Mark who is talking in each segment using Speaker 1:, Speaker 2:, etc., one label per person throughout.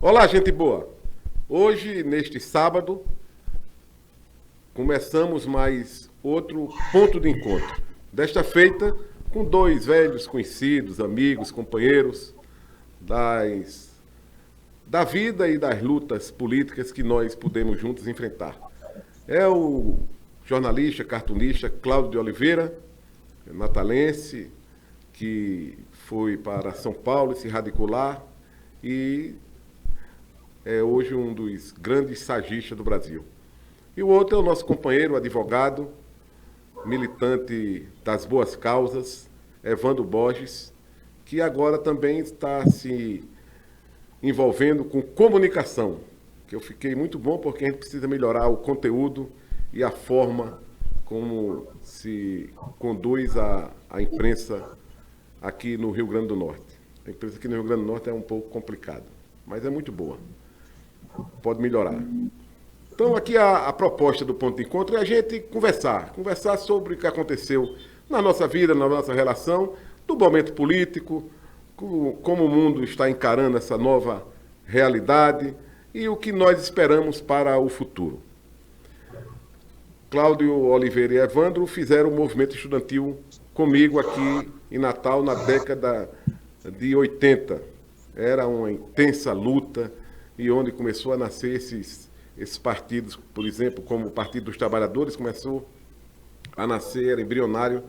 Speaker 1: Olá, gente boa! Hoje, neste sábado, começamos mais outro ponto de encontro. Desta feita, com dois velhos conhecidos, amigos, companheiros da vida e das lutas políticas que nós pudemos juntos enfrentar. É o jornalista, cartunista Cláudio de Oliveira, natalense, que foi para São Paulo e se radicou lá e é hoje um dos grandes sagistas do Brasil. E o outro é o nosso companheiro, advogado, militante das boas causas, Evandro Borges, que agora também está se envolvendo com comunicação, que eu fiquei muito bom porque a gente precisa melhorar o conteúdo e a forma como se conduz a imprensa aqui no Rio Grande do Norte. A imprensa aqui no Rio Grande do Norte é um pouco complicada, mas é muito boa. Pode melhorar. Então, aqui a proposta do ponto de encontro é a gente conversar sobre o que aconteceu na nossa vida, na nossa relação, do momento político, como o mundo está encarando essa nova realidade e o que nós esperamos para o futuro. Cláudio Oliveira e Evandro fizeram um movimento estudantil comigo aqui em Natal na década de 80. Era uma intensa luta e onde começou a nascer esses partidos, por exemplo, como o Partido dos Trabalhadores começou a nascer, era embrionário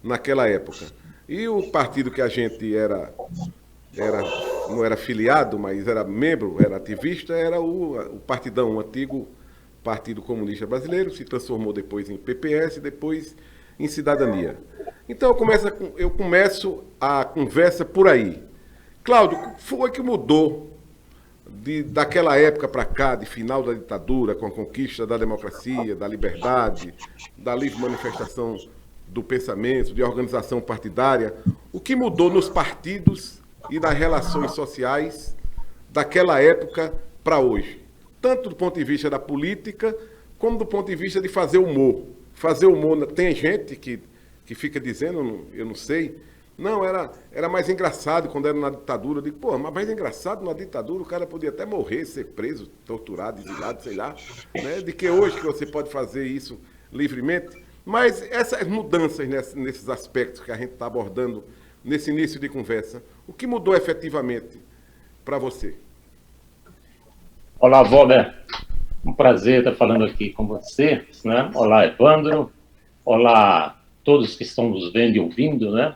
Speaker 1: naquela época. E o partido que a gente não era filiado, mas era membro, era ativista, era o Partidão, o antigo Partido Comunista Brasileiro, se transformou depois em PPS, depois em Cidadania. Então eu começo a conversa por aí. Cláudio, o que foi que mudou daquela época para cá, de final da ditadura, com a conquista da democracia, da liberdade, da livre manifestação do pensamento, de organização partidária, o que mudou nos partidos e nas relações sociais daquela época para hoje? Tanto do ponto de vista da política, como do ponto de vista de fazer humor. Fazer humor, tem gente que fica dizendo, eu não sei, não, era mais engraçado quando era na ditadura. Eu digo, pô, mas mais engraçado na ditadura, o cara podia até morrer, ser preso, torturado, exilado, sei lá, né? De que hoje que você pode fazer isso livremente. Mas essas mudanças nesses aspectos que a gente está abordando nesse início de conversa, o que mudou efetivamente para você?
Speaker 2: Olá, Walter. Um prazer estar falando aqui com você, né? Olá, Evandro. Olá, todos que estão nos vendo e ouvindo, né?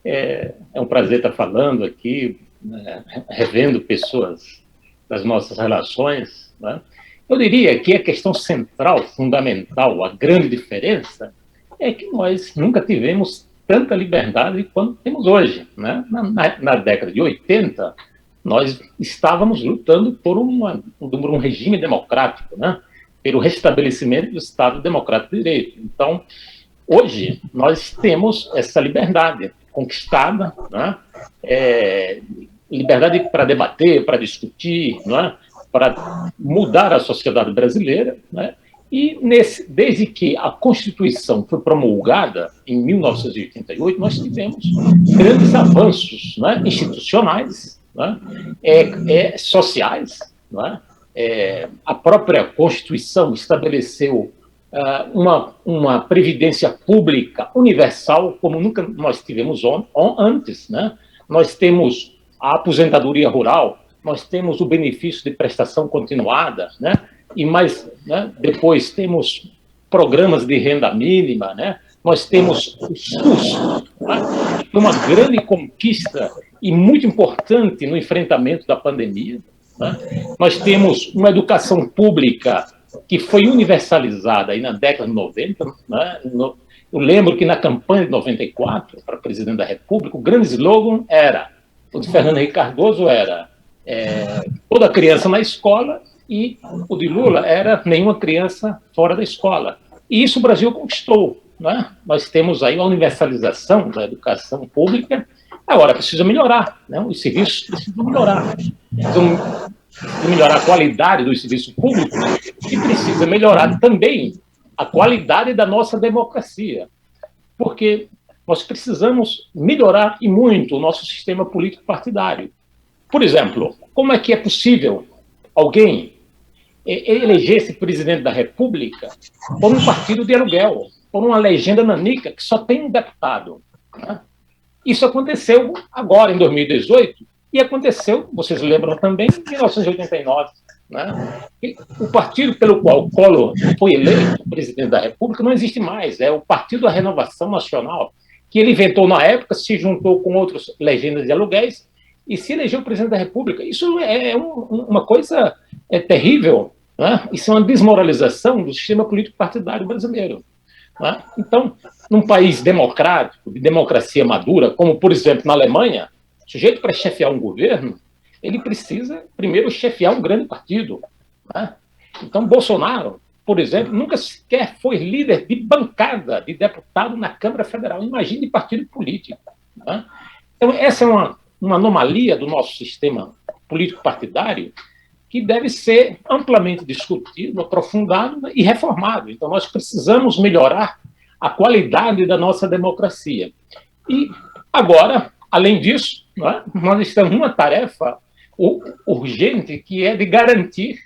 Speaker 2: É um prazer estar falando aqui, né? Revendo pessoas das nossas relações, né? Eu diria que a questão central, fundamental, a grande diferença é que nós nunca tivemos tanta liberdade quanto temos hoje, né? Na década de 80, nós estávamos lutando por um regime democrático, né? Pelo restabelecimento do Estado Democrático de Direito. Então, hoje, nós temos essa liberdade conquistada, né? Liberdade para debater, para discutir, né? Para mudar a sociedade brasileira, né? E desde que a Constituição foi promulgada em 1988, nós tivemos grandes avanços, né? Institucionais, né? Sociais, né? A própria Constituição estabeleceu uma previdência pública universal, como nunca nós tivemos antes, né? Nós temos a aposentadoria rural, nós temos o benefício de prestação continuada, né? E mais, né? Depois temos programas de renda mínima, né? Nós temos o SUS, né? Uma grande conquista e muito importante no enfrentamento da pandemia, né? Nós temos uma educação pública que foi universalizada aí na década de 90, né? Eu lembro que na campanha de 94, para presidente da República, o grande slogan era, o de Fernando Henrique Cardoso era toda criança na escola, e o de Lula era nenhuma criança fora da escola. E isso o Brasil conquistou, né? Nós temos aí a universalização da educação pública. Agora, precisa melhorar, né? Os serviços precisam melhorar. Precisam melhorar a qualidade do serviço público e precisa melhorar também a qualidade da nossa democracia. Porque nós precisamos melhorar e muito o nosso sistema político partidário. Por exemplo, como é que é possível alguém eleger esse presidente da República por um partido de aluguel, por uma legenda nanica que só tem um deputado, né? Isso aconteceu agora, em 2018, e aconteceu, vocês lembram também, em 1989. Né? O partido pelo qual o Collor foi eleito presidente da República não existe mais, é o Partido da Renovação Nacional, que ele inventou na época, se juntou com outras legendas de aluguéis e se elegeu presidente da República. Isso é uma coisa terrível, né? Isso é uma desmoralização do sistema político partidário brasileiro. Né? Então, num país democrático, de democracia madura, como, por exemplo, na Alemanha, o sujeito para chefiar um governo, ele precisa, primeiro, chefiar um grande partido. Né? Então, Bolsonaro, por exemplo, nunca sequer foi líder de bancada de deputado na Câmara Federal. Imagine partido político. Né? Então, essa é uma anomalia do nosso sistema político partidário que deve ser amplamente discutido, aprofundado e reformado. Então, nós precisamos melhorar a qualidade da nossa democracia. E, agora, além disso, né, nós estamos numa tarefa urgente, que é de garantir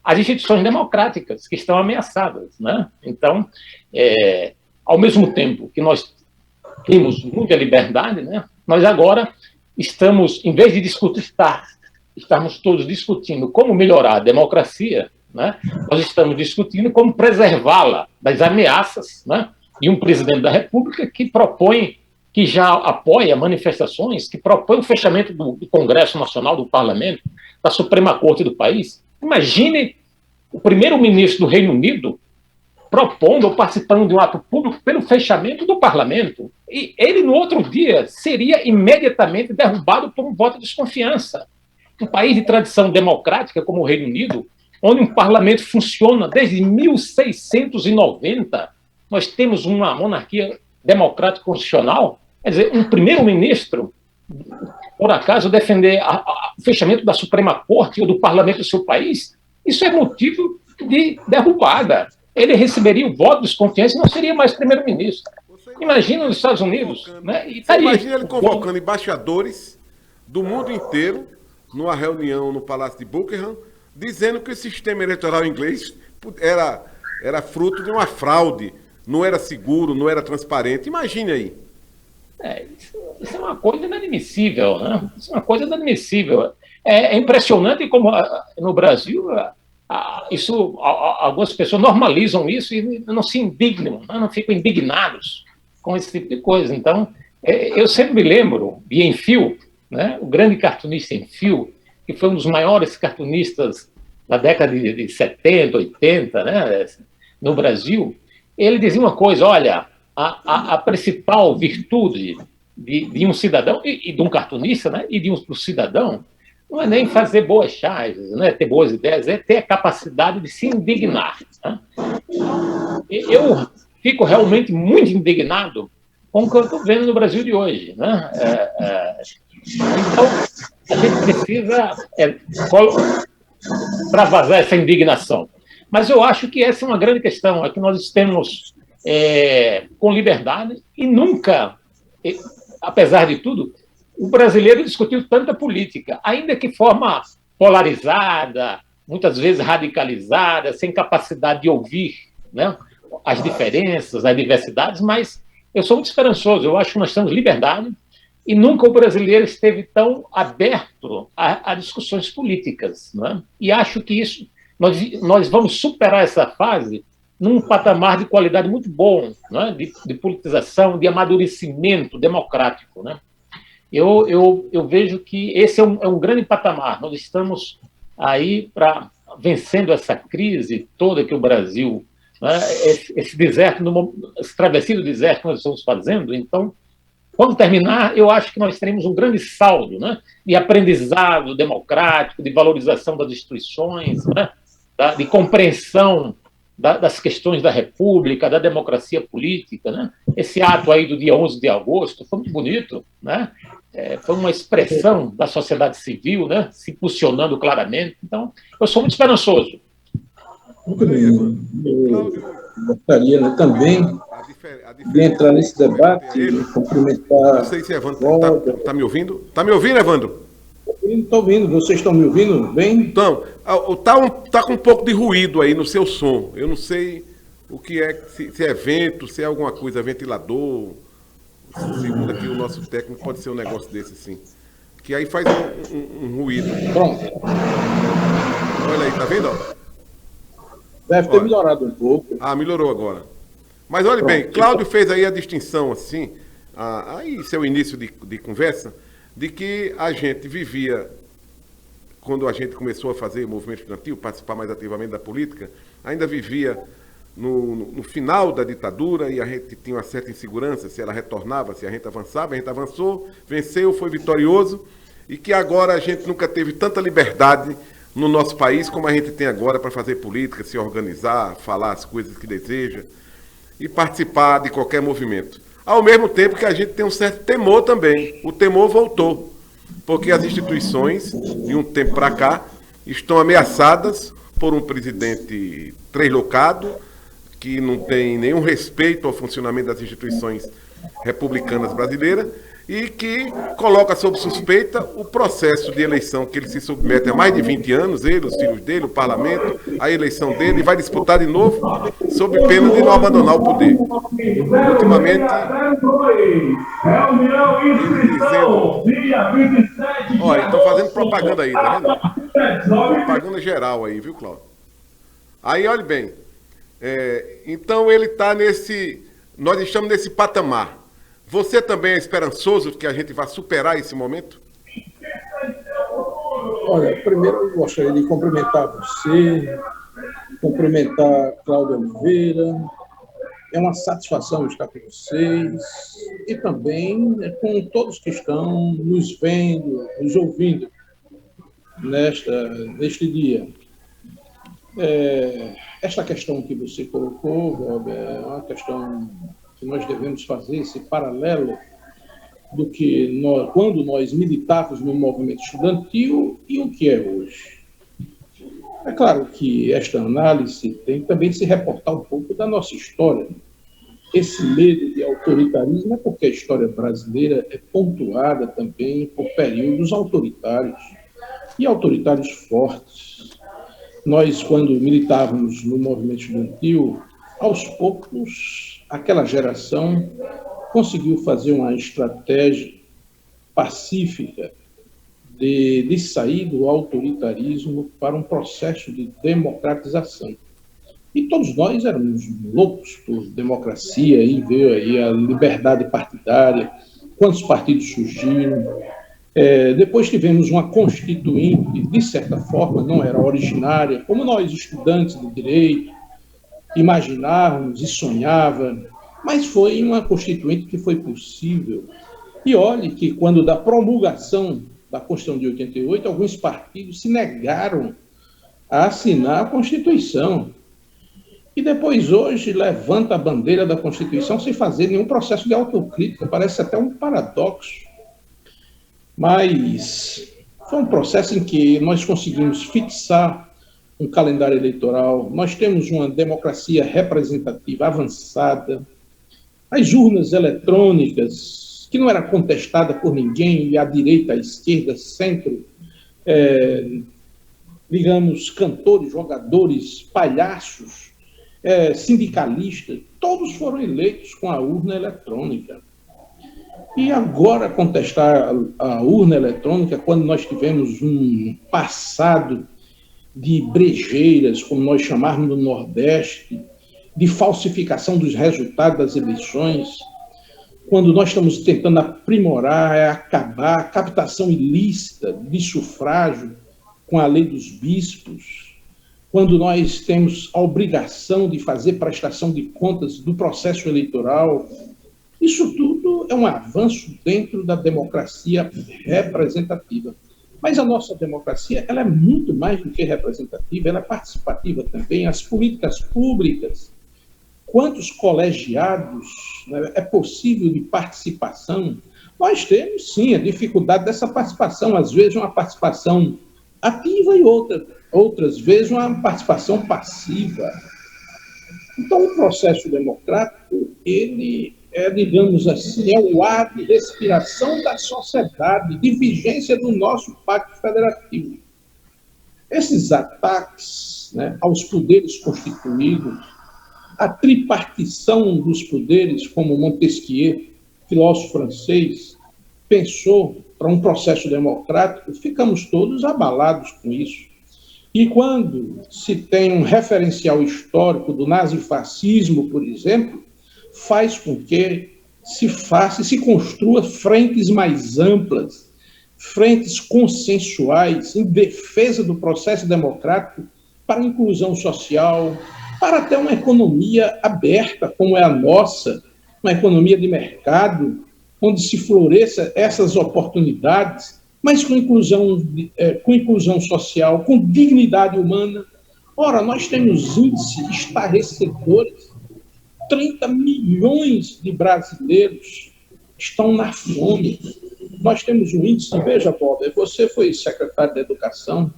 Speaker 2: as instituições democráticas que estão ameaçadas. Né? Então, ao mesmo tempo que nós temos muita liberdade, né, nós agora estamos, em vez de estarmos todos discutindo como melhorar a democracia, né, nós estamos discutindo como preservá-la das ameaças, né, de um presidente da República que já apoia manifestações, que propõe o fechamento do Congresso Nacional, do Parlamento, da Suprema Corte do país. Imagine o primeiro-ministro do Reino Unido propondo ou participando de um ato público pelo fechamento do parlamento. E ele, no outro dia, seria imediatamente derrubado por um voto de desconfiança. Um país de tradição democrática como o Reino Unido, onde um parlamento funciona desde 1690, nós temos uma monarquia democrática constitucional. Quer dizer, um primeiro-ministro, por acaso, defender o fechamento da Suprema Corte ou do parlamento do seu país, isso é motivo de derrubada. Ele receberia o voto de desconfiança e não seria mais primeiro-ministro. Imagina nos Estados Unidos. Né?
Speaker 1: Imagina ele convocando embaixadores do mundo inteiro numa reunião no Palácio de Buckingham, dizendo que o sistema eleitoral inglês era fruto de uma fraude, não era seguro, não era transparente. Imagine aí.
Speaker 2: Isso é uma coisa inadmissível. Né? Isso é uma coisa inadmissível. É impressionante como no Brasil algumas pessoas normalizam isso e não se indignam, não ficam indignados com esse tipo de coisa. Então, eu sempre me lembro de Enfio, né, o grande cartunista Enfio, que foi um dos maiores cartunistas da década de 70, 80, né, no Brasil. Ele dizia uma coisa: olha, a principal virtude de um cidadão, e de um cartunista, né, e do cidadão, não é nem fazer boas charges, não é ter boas ideias, é ter a capacidade de se indignar. Né? Eu fico realmente muito indignado com o que eu estou vendo no Brasil de hoje. Né? Então, a gente precisa extravasar essa indignação. Mas eu acho que essa é uma grande questão, é que nós estamos com liberdade e nunca, apesar de tudo, o brasileiro discutiu tanta política, ainda que de forma polarizada, muitas vezes radicalizada, sem capacidade de ouvir, né, as diferenças, as diversidades, mas eu sou muito esperançoso, eu acho que nós temos liberdade e nunca o brasileiro esteve tão aberto a discussões políticas. Né? E acho que isso, nós vamos superar essa fase num patamar de qualidade muito bom, né, de politização, de amadurecimento democrático. Né? Eu vejo que esse é um grande patamar. Nós estamos aí vencendo essa crise toda que o Brasil, né, esse deserto, esse travessia do deserto que nós estamos fazendo. Então, quando terminar, eu acho que nós teremos um grande saldo, né, de aprendizado democrático, de valorização das instituições, né, de compreensão das questões da República, da democracia política. Né? Esse ato aí do dia 11 de agosto foi muito bonito, né? Foi uma expressão da sociedade civil, né? Se posicionando claramente. Então, eu sou muito esperançoso.
Speaker 3: Muito bem. Eu gostaria, né, também de entrar nesse debate e cumprimentar...
Speaker 1: Não sei se Evandro está me ouvindo. Está me ouvindo, Evandro?
Speaker 3: Estou ouvindo. Vocês estão me ouvindo bem?
Speaker 1: Então, tá com um pouco de ruído aí no seu som. Eu não sei o que é, se é vento, se é alguma coisa, ventilador. Segundo aqui o nosso técnico, pode ser um negócio desse assim. Que aí faz um ruído.
Speaker 3: Pronto.
Speaker 1: Olha aí, tá vendo?
Speaker 3: Deve ter melhorado um pouco.
Speaker 1: Ah, melhorou agora. Mas olha bem, Cláudio fez aí a distinção, assim, aí seu início de conversa, de que a gente vivia, quando a gente começou a fazer movimento estudantil, participar mais ativamente da política, ainda vivia no final da ditadura e a gente tinha uma certa insegurança se ela retornava, se a gente avançava. A gente avançou, venceu, foi vitorioso, e que agora a gente nunca teve tanta liberdade no nosso país como a gente tem agora para fazer política, se organizar, falar as coisas que deseja e participar de qualquer movimento. Ao mesmo tempo que a gente tem um certo temor também. O temor voltou, porque as instituições, de um tempo para cá, estão ameaçadas por um presidente translocado, que não tem nenhum respeito ao funcionamento das instituições republicanas brasileiras e que coloca sob suspeita o processo de eleição que ele se submete há mais de 20 anos, ele, os filhos dele, o parlamento, a eleição dele, e vai disputar de novo sob pena de não abandonar o poder. Ultimamente, olha, estão fazendo propaganda aí, tá vendo? Propaganda geral aí, viu, Cláudio? Aí, olha bem, então ele está nós estamos nesse patamar. Você também é esperançoso que a gente vá superar esse momento?
Speaker 3: Olha, primeiro eu gostaria de cumprimentar você, cumprimentar Cláudio Oliveira. É uma satisfação estar com vocês e também com todos que estão nos vendo, nos ouvindo neste dia. Esta questão que você colocou, Bob, é uma questão que nós devemos fazer, esse paralelo do que quando nós militávamos no movimento estudantil e o que é hoje. É claro que esta análise tem que também se reportar um pouco da nossa história. Esse medo de autoritarismo é porque a história brasileira é pontuada também por períodos autoritários, e autoritários fortes. Nós, quando militávamos no movimento estudantil, aos poucos, aquela geração conseguiu fazer uma estratégia pacífica de sair do autoritarismo para um processo de democratização. E todos nós éramos loucos por democracia, aí veio aí a liberdade partidária, quantos partidos surgiram. Depois tivemos uma constituinte, de certa forma, não era originária, como nós, estudantes de direito, imaginávamos e sonhávamos, mas foi uma constituinte que foi possível. E olhe que, quando da promulgação da Constituição de 88, alguns partidos se negaram a assinar a Constituição. E depois, hoje, levanta a bandeira da Constituição sem fazer nenhum processo de autocrítica. Parece até um paradoxo. Mas foi um processo em que nós conseguimos fixar um calendário eleitoral, nós temos uma democracia representativa avançada, as urnas eletrônicas, que não era contestada por ninguém, e a direita, a esquerda, centro, digamos, cantores, jogadores, palhaços, sindicalistas, todos foram eleitos com a urna eletrônica. E agora contestar a urna eletrônica, quando nós tivemos um passado de brejeiras, como nós chamávamos no Nordeste, de falsificação dos resultados das eleições, quando nós estamos tentando aprimorar, acabar a captação ilícita de sufrágio com a lei dos bispos, quando nós temos a obrigação de fazer prestação de contas do processo eleitoral, isso tudo é um avanço dentro da democracia representativa. Mas a nossa democracia, ela é muito mais do que representativa, ela é participativa também. As políticas públicas, quantos colegiados, né, é possível de participação? Nós temos, sim, a dificuldade dessa participação, às vezes uma participação ativa e outras vezes uma participação passiva. Então, o processo democrático, ele digamos assim, é o ar de respiração da sociedade, de vigência do nosso pacto federativo. Esses ataques, né, aos poderes constituídos, a tripartição dos poderes, como Montesquieu, filósofo francês, pensou para um processo democrático, ficamos todos abalados com isso. E quando se tem um referencial histórico do nazifascismo, por exemplo, faz com que se construa frentes mais amplas, frentes consensuais em defesa do processo democrático para a inclusão social, para até uma economia aberta, como é a nossa, uma economia de mercado, onde se floresça essas oportunidades, mas com inclusão social, com dignidade humana. Ora, nós temos índices estarrecedores. 30 milhões de brasileiros estão na fome. Nós temos um índice, veja, Bob, você foi secretário da Educação,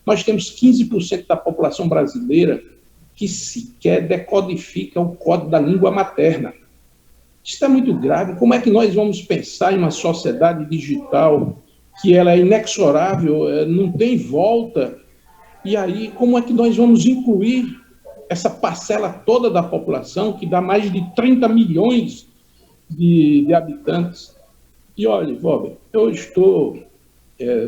Speaker 3: nós temos 15% da população brasileira que sequer decodifica o código da língua materna. Isso é muito grave. Como é que nós vamos pensar em uma sociedade digital que ela é inexorável, não tem volta? E aí, como é que nós vamos incluir essa parcela toda da população, que dá mais de 30 milhões de habitantes? E olha, Bob, eu estou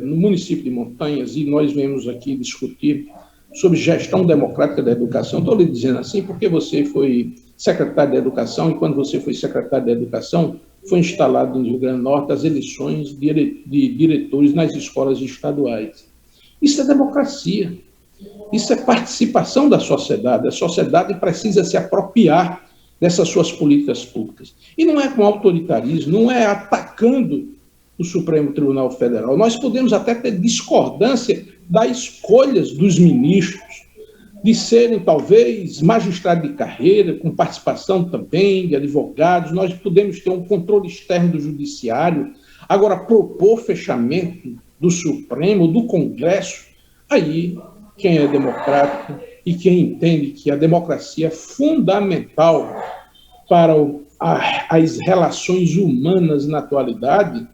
Speaker 3: no município de Montanhas e nós viemos aqui discutir sobre gestão democrática da educação. Estou lhe dizendo assim porque você foi secretário da Educação e quando você foi secretário da Educação, foi instalado no Rio Grande do Norte as eleições de diretores nas escolas estaduais. Isso é democracia. Isso é participação da sociedade. A sociedade precisa se apropriar dessas suas políticas públicas. E não é com autoritarismo, não é atacando o Supremo Tribunal Federal. Nós podemos até ter discordância das escolhas dos ministros, de serem, talvez, magistrados de carreira, com participação também de advogados. Nós podemos ter um controle externo do judiciário. Agora, propor fechamento do Supremo, do Congresso, aí quem é democrático e quem entende que a democracia é fundamental para as relações humanas na atualidade,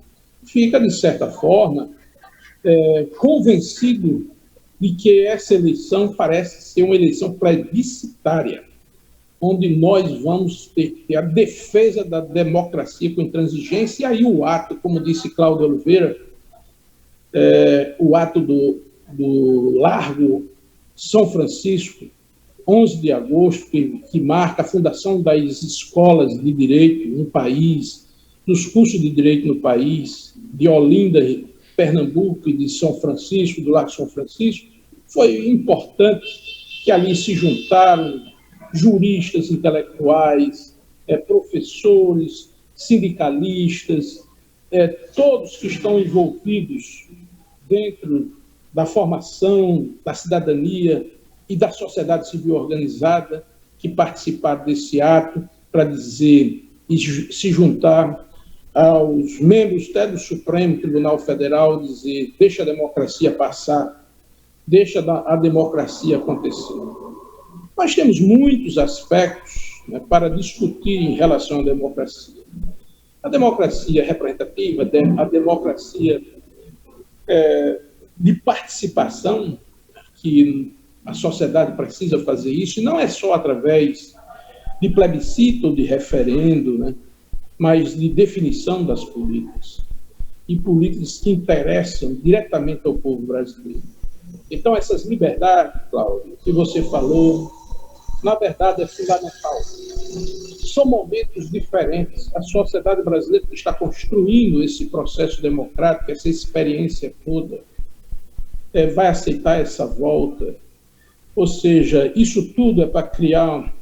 Speaker 3: fica, de certa forma, convencido de que essa eleição parece ser uma eleição plebiscitária, onde nós vamos ter a defesa da democracia com intransigência, e aí o ato, como disse Cláudio Oliveira, o ato do Largo São Francisco, 11 de agosto, que marca a fundação das escolas de direito no país, dos cursos de direito no país, de Olinda, Pernambuco e de São Francisco, do Largo São Francisco, foi importante que ali se juntaram juristas, intelectuais, professores, sindicalistas, todos que estão envolvidos dentro da formação, da cidadania e da sociedade civil organizada, que participaram desse ato para dizer e se juntar aos membros até do Supremo Tribunal Federal, dizer: deixa a democracia passar, deixa a democracia acontecer. Nós temos muitos aspectos, né, para discutir em relação à democracia. A democracia representativa, a democracia de participação, que a sociedade precisa fazer isso, e não é só através de plebiscito ou de referendo, né, mas de definição das políticas, e políticas que interessam diretamente ao povo brasileiro. Então, essas liberdades, Cláudio, que você falou, na verdade, é fundamental. São momentos diferentes. A sociedade brasileira está construindo esse processo democrático, essa experiência toda, vai aceitar essa volta. Ou seja, isso tudo é para criar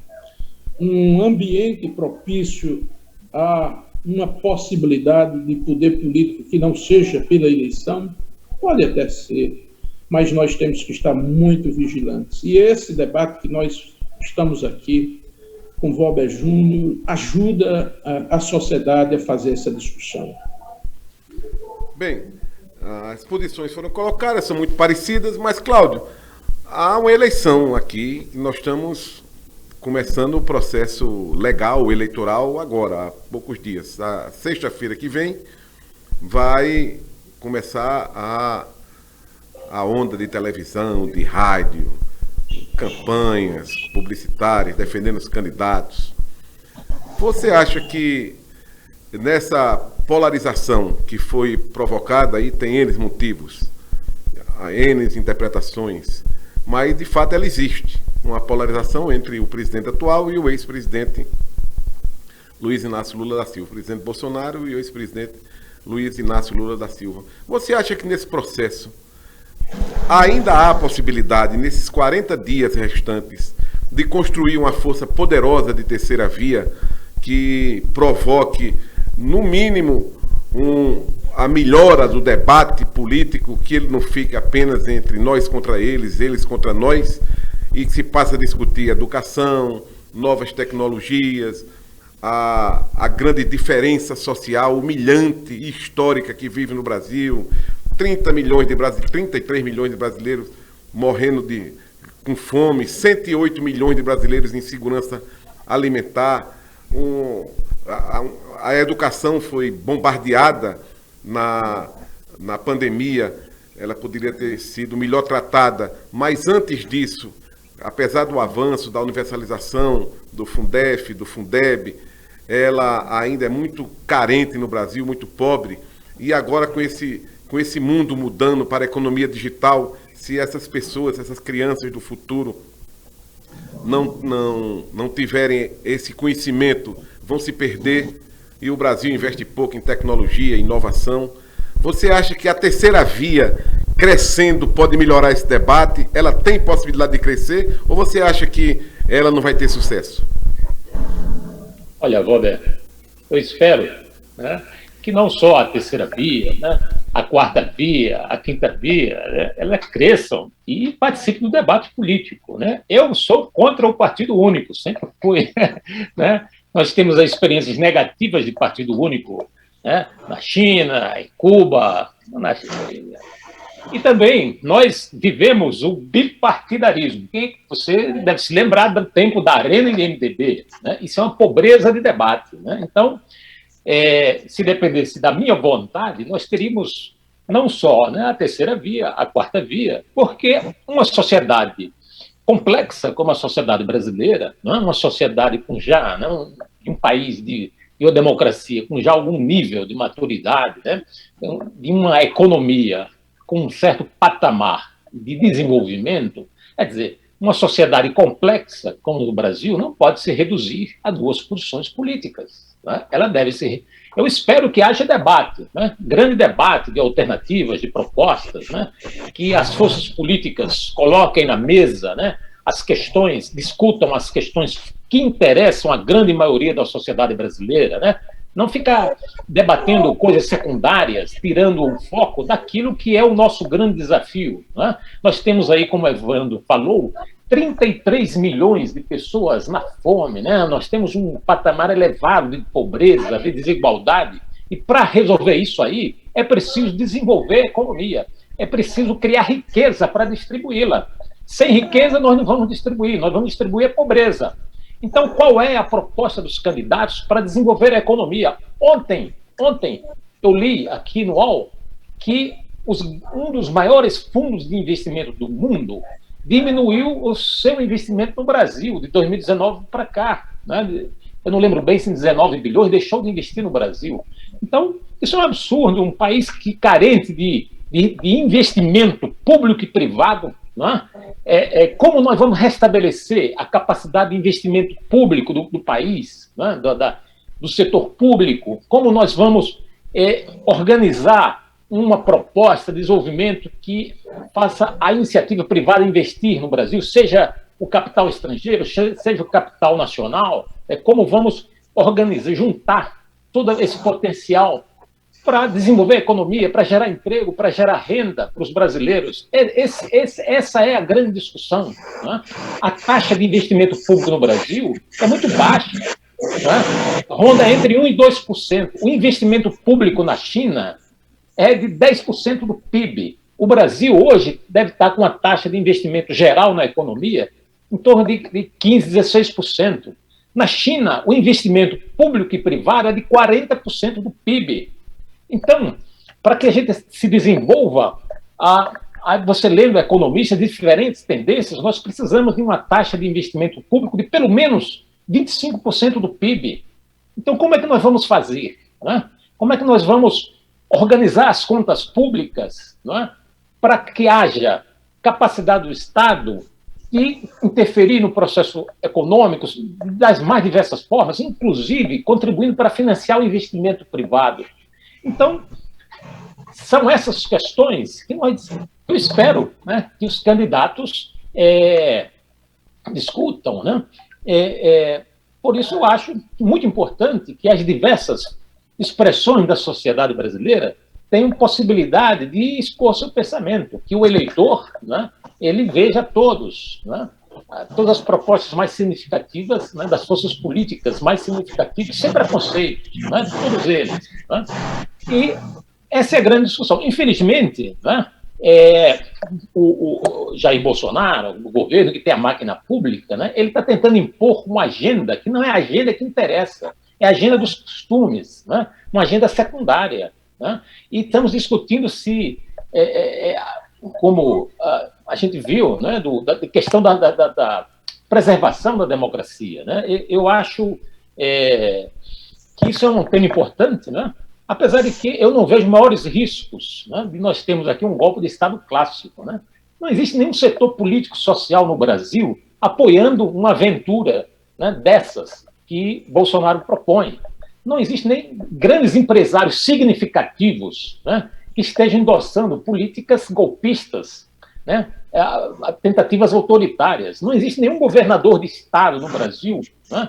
Speaker 3: um ambiente propício a uma possibilidade de poder político que não seja pela eleição? Pode até ser, mas nós temos que estar muito vigilantes. E esse debate que nós estamos aqui com Valber Júnior ajuda a sociedade a fazer essa discussão.
Speaker 1: Bem, as posições foram colocadas, são muito parecidas, mas, Cláudio, há uma eleição aqui e nós estamos começando o processo legal, eleitoral, agora, há poucos dias. A sexta-feira que vem vai começar a onda de televisão, de rádio, campanhas publicitárias, defendendo os candidatos. Você acha que nessa polarização que foi provocada, aí tem N motivos, N interpretações, mas de fato ela existe, uma polarização entre o presidente atual e o ex-presidente Luiz Inácio Lula da Silva, o presidente Bolsonaro e o ex-presidente Luiz Inácio Lula da Silva. Você acha que nesse processo ainda há possibilidade, nesses 40 dias restantes, de construir uma força poderosa de terceira via que provoque, no mínimo, a melhora do debate político, que ele não fique apenas entre nós contra eles contra nós, e que se passe a discutir educação, novas tecnologias, a grande diferença social humilhante e histórica que vive no Brasil, 33 milhões de brasileiros morrendo com fome, 108 milhões de brasileiros em insegurança alimentar. A educação foi bombardeada na pandemia, ela poderia ter sido melhor tratada, mas antes disso, apesar do avanço da universalização do Fundef, do Fundeb, ela ainda é muito carente no Brasil, muito pobre, e agora com esse mundo mudando para a economia digital, se essas pessoas, essas crianças do futuro não tiverem esse conhecimento, vão se perder, e o Brasil investe pouco em tecnologia, em inovação. Você acha que a terceira via, crescendo, pode melhorar esse debate? Ela tem possibilidade de crescer? Ou você acha que ela não vai ter sucesso?
Speaker 2: Olha, Walter, eu espero, né, que não só a terceira via, né, a quarta via, a quinta via, né, elas cresçam e participem do debate político, né? Eu sou contra o partido único, sempre fui, né? Nós temos as experiências negativas de partido único, né, na China, em Cuba, e também nós vivemos o bipartidarismo, que você deve se lembrar do tempo da Arena e do MDB, né? Isso é uma pobreza de debate, né? Então, se dependesse da minha vontade, nós teríamos não só, né, a terceira via, a quarta via, porque uma sociedade complexa como a sociedade brasileira, não é uma sociedade com já, não, um país de uma democracia com já algum nível de maturidade, né, de uma economia com um certo patamar de desenvolvimento, quer dizer, uma sociedade complexa como o Brasil não pode se reduzir a duas posições políticas, né? Ela deve ser... Eu espero que haja debate, né? Grande debate de alternativas, de propostas, né? Que as forças políticas coloquem na mesa, né, as questões, discutam as questões que interessam a grande maioria da sociedade brasileira, né? Não ficar debatendo coisas secundárias, tirando o foco daquilo que é o nosso grande desafio, né? Nós temos aí, como o Evandro falou, 33 milhões de pessoas na fome, né? Nós temos um patamar elevado de pobreza, de desigualdade, e para resolver isso aí, é preciso desenvolver a economia, é preciso criar riqueza para distribuí-la. Sem riqueza nós não vamos distribuir a pobreza. Então, qual é a proposta dos candidatos para desenvolver a economia? Ontem eu li aqui no UOL que um dos maiores fundos de investimento do mundo diminuiu o seu investimento no Brasil, de 2019 para cá, né? Eu não lembro bem se 19 bilhões deixou de investir no Brasil. Então, isso é um absurdo, um país que carente de investimento público e privado, né? Como nós vamos restabelecer a capacidade de investimento público do país, né? Do setor público? Como nós vamos organizar uma proposta de desenvolvimento que faça a iniciativa privada investir no Brasil, seja o capital estrangeiro, seja o capital nacional? Como vamos organizar, juntar todo esse potencial para desenvolver a economia, para gerar emprego, para gerar renda para os brasileiros? Essa é a grande discussão, né? A taxa de investimento público no Brasil é muito baixa, né? Ronda entre 1% e 2%. O investimento público na China é de 10% do PIB. O Brasil hoje deve estar com uma taxa de investimento geral na economia em torno de 15%, 16%. Na China, o investimento público e privado é de 40% do PIB. Então, para que a gente se desenvolva, você lendo economistas de diferentes tendências, nós precisamos de uma taxa de investimento público de pelo menos 25% do PIB. Então, como é que nós vamos fazer? Né? Como é que nós vamos organizar as contas públicas, né, para que haja capacidade do Estado de interferir no processo econômico das mais diversas formas, inclusive contribuindo para financiar o investimento privado? Então, são essas questões que eu espero, né, que os candidatos discutam. Né? Por isso, eu acho muito importante que as diversas expressões da sociedade brasileira tenham possibilidade de expor seu pensamento, que o eleitor, né, ele veja todas as propostas mais significativas, né, das forças políticas mais significativas, sem preconceito, né, de todos eles. Né? E essa é a grande discussão. Infelizmente, né, o Jair Bolsonaro, o governo que tem a máquina pública, né, ele está tentando impor uma agenda que não é a agenda que interessa, é a agenda dos costumes, né, uma agenda secundária. Né? E estamos discutindo se, como a gente viu, né, da questão da preservação da democracia. Né? Eu acho que isso é um tema importante, né? Apesar de que eu não vejo maiores riscos, né, de nós termos aqui um golpe de Estado clássico. Né? Não existe nenhum setor político-social no Brasil apoiando uma aventura, né, dessas que Bolsonaro propõe. Não existem nem grandes empresários significativos, né, que estejam endossando políticas golpistas, né, tentativas autoritárias. Não existe nenhum governador de Estado no Brasil, né,